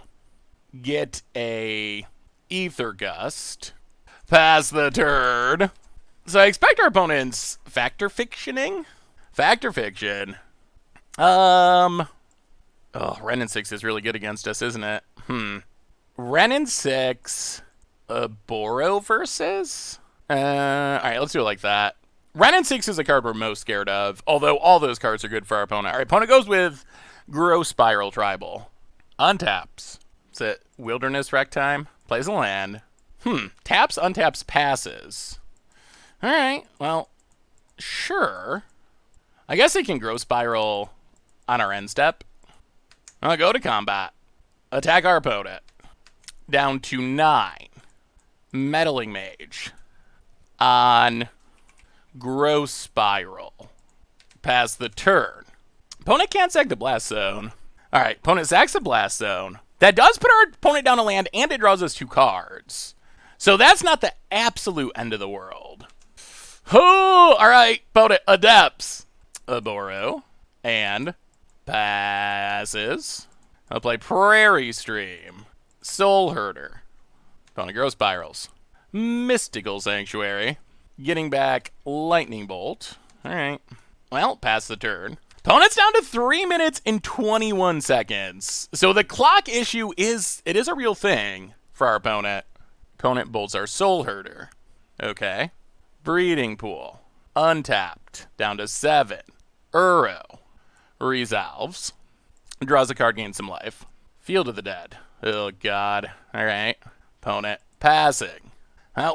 Get a Ether Gust. Pass the turn. So I expect our opponent's Factor Fictioning. Factor Fiction. Oh, Wrenn and 6 is really good against us, isn't it? Wrenn and 6. Boro versus? Alright, let's do it like that. Wrenn and 6 is a card we're most scared of, although all those cards are good for our opponent. Alright, opponent goes with Growth Spiral Tribal. Untaps. Is it Wilderness Wreck time? Plays a land. Taps, untaps, passes. Alright, well, sure. I guess they can Growth Spiral on our end step. I'll go to combat. Attack our opponent. Down to 9. Meddling Mage. On Growth Spiral. Pass the turn. Opponent can't sack the Blast Zone. Alright, opponent sacks the Blast Zone. That does put our opponent down a land, and it draws us 2 cards. So that's not the absolute end of the world. Oh, alright, opponent adapts. A Boro. And passes. I'll play Prairie Stream. Soulherder. Opponent Growth Spirals. Mystical Sanctuary. Getting back Lightning Bolt. Alright. Well, pass the turn. Opponent's down to 3 minutes and 21 seconds. So the clock issue is a real thing for our opponent. Opponent bolts our Soulherder. Okay. Breeding Pool. Untapped. Down to 7. Uro. Resolves. Draws a card, gains some life. Field of the Dead. Oh, God. Alright. Opponent passing.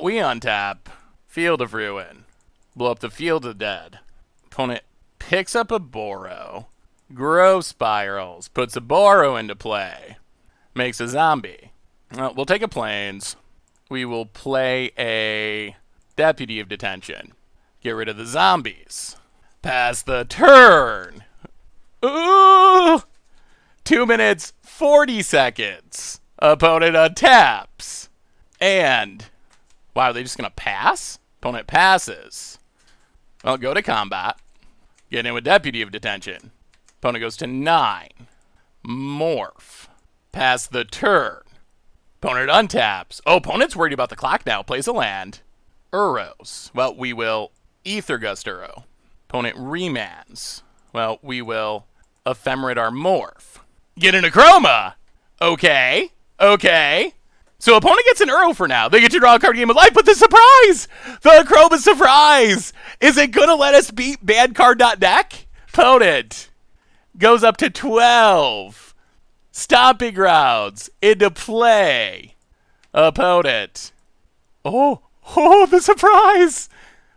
We untap. Field of Ruin. Blow up the Field of the Dead. Opponent picks up a Boro. Growth Spirals. Puts a Boro into play. Makes a zombie. We'll take a Plains. We will play a Deputy of Detention. Get rid of the zombies. Pass the turn. Ooh! 2 minutes, 40 seconds. Opponent untaps. And, wow, are they just going to pass? Opponent passes. Well, go to combat. Get in with Deputy of Detention. Opponent goes to 9. Morph. Pass the turn. Opponent untaps. Oh, opponent's worried about the clock now. Plays a land. Uros. Well, we will Ether Gust Uro. Opponent remands. Well, we will Ephemerate our Morph. Get an Akroma. Okay. Okay. So opponent gets an Uro for now. They get to draw a card game of life, but the surprise! The Akroma surprise! Is it gonna let us beat badcard.deck? Opponent goes up to 12. Stomping Grounds into play. Opponent. Oh, the surprise!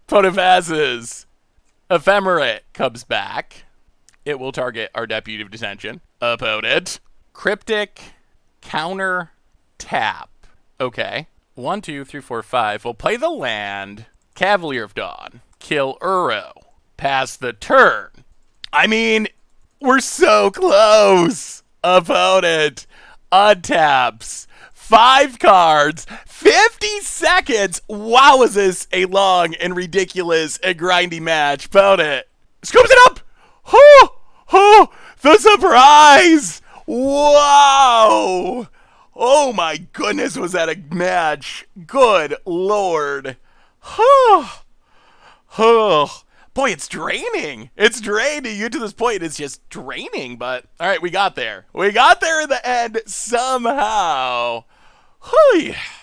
Opponent passes. Ephemerate comes back. It will target our Deputy of Detention. Opponent. Cryptic. Counter. Tap. Okay. 1, 2, 3, 4, 5. We'll play the land. Cavalier of Dawn. Kill Uro. Pass the turn. I mean, we're so close. Opponent. Untaps. 5 cards. 50 seconds. Wow, is this a long and ridiculous and grindy match. Opponent. Scoops it up. The surprise. Wow. Oh my goodness, was that a match? Good Lord. Boy, it's draining. It's draining. You to this point, it's just draining. But, all right, we got there. We got there in the end somehow.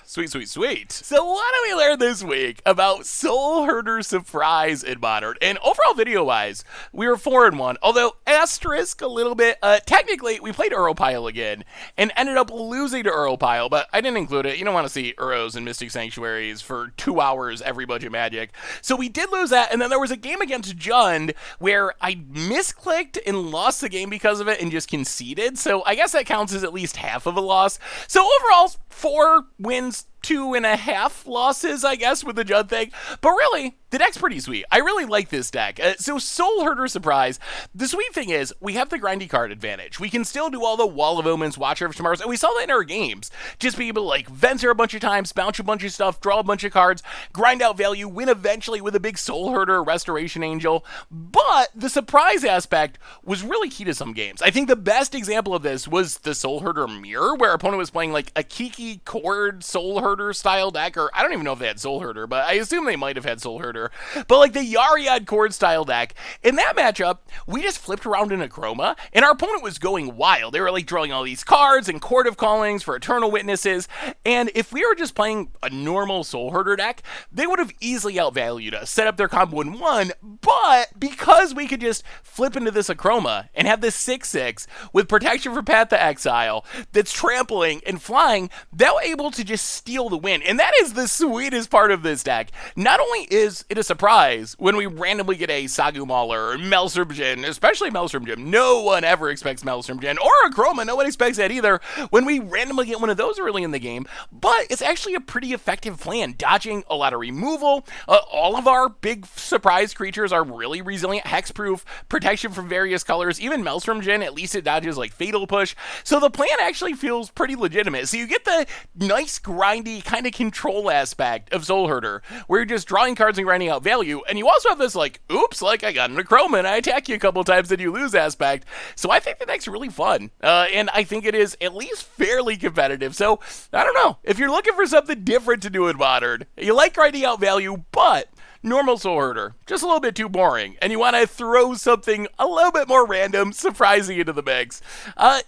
Sweet, sweet, sweet. So what do we learn this week about Soulherder Surprise in Modern? And overall video-wise, we were 4-1, although asterisk a little bit. Technically, we played Uropile again and ended up losing to Uropile, but I didn't include it. You don't want to see Uros and Mystic Sanctuaries for 2 hours every budget Magic. So we did lose that, and then there was a game against Djinn where I misclicked and lost the game because of it and just conceded. So I guess that counts as at least half of a loss. So overall, 4 wins, 2.5 losses, I guess, with the Djinn thing. But really, the deck's pretty sweet. I really like this deck. So Soulherder Surprise, the sweet thing is, we have the grindy card advantage. We can still do all the Wall of Omens, Watcher of Tomorrows, and we saw that in our games. Just be able to, like, Venser a bunch of times, bounce a bunch of stuff, draw a bunch of cards, grind out value, win eventually with a big Soulherder Restoration Angel. But the surprise aspect was really key to some games. I think the best example of this was the Soulherder Mirror, where our opponent was playing, like, a Kiki Chord Soulherder Soulherder style deck, or I don't even know if they had Soulherder, but I assume they might have had Soulherder. But like the Yariad Chord style deck, in that matchup, we just flipped around in Akroma, and our opponent was going wild. They were like drawing all these cards and Court of Callings for Eternal Witnesses, and if we were just playing a normal Soulherder deck, they would have easily outvalued us, set up their combo in 1, but because we could just flip into this Akroma and have this 6/6 with protection for Path to Exile that's trampling and flying, they were able to just steal the win. And that is the sweetest part of this deck. Not only is it a surprise when we randomly get a Sagu Mauler or Maelstrom Djinn, especially Maelstrom Djinn. No one ever expects Maelstrom Djinn, or Akroma, no one expects that either, when we randomly get one of those early in the game, but it's actually a pretty effective plan, dodging a lot of removal. All of our big surprise creatures are really resilient, hexproof, protection from various colors. Even Maelstrom Djinn, at least it dodges like Fatal Push. So the plan actually feels pretty legitimate. So you get the nice, grindy kind of control aspect of Soulherder, where you're just drawing cards and grinding out value, and you also have this like, oops, like I got an Akroma and I attack you a couple times and you lose aspect. So I think the deck's really fun, and I think it is at least fairly competitive. So I don't know, if you're looking for something different to do in Modern, you like grinding out value, but normal Soulherder, just a little bit too boring, and you want to throw something a little bit more random, surprising into the mix,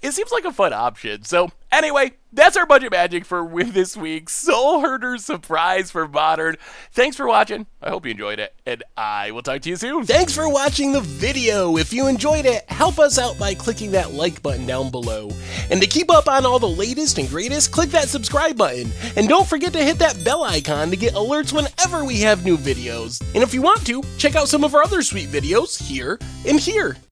it seems like a fun option. So anyway, that's our budget magic for this week's Soulherder surprise for Modern. Thanks for watching. I hope you enjoyed it, and I will talk to you soon.
Thanks for watching the video. If you enjoyed it, help us out by clicking that like button down below. And to keep up on all the latest and greatest, click that subscribe button. And don't forget to hit that bell icon to get alerts whenever we have new videos. And if you want to, check out some of our other sweet videos here and here.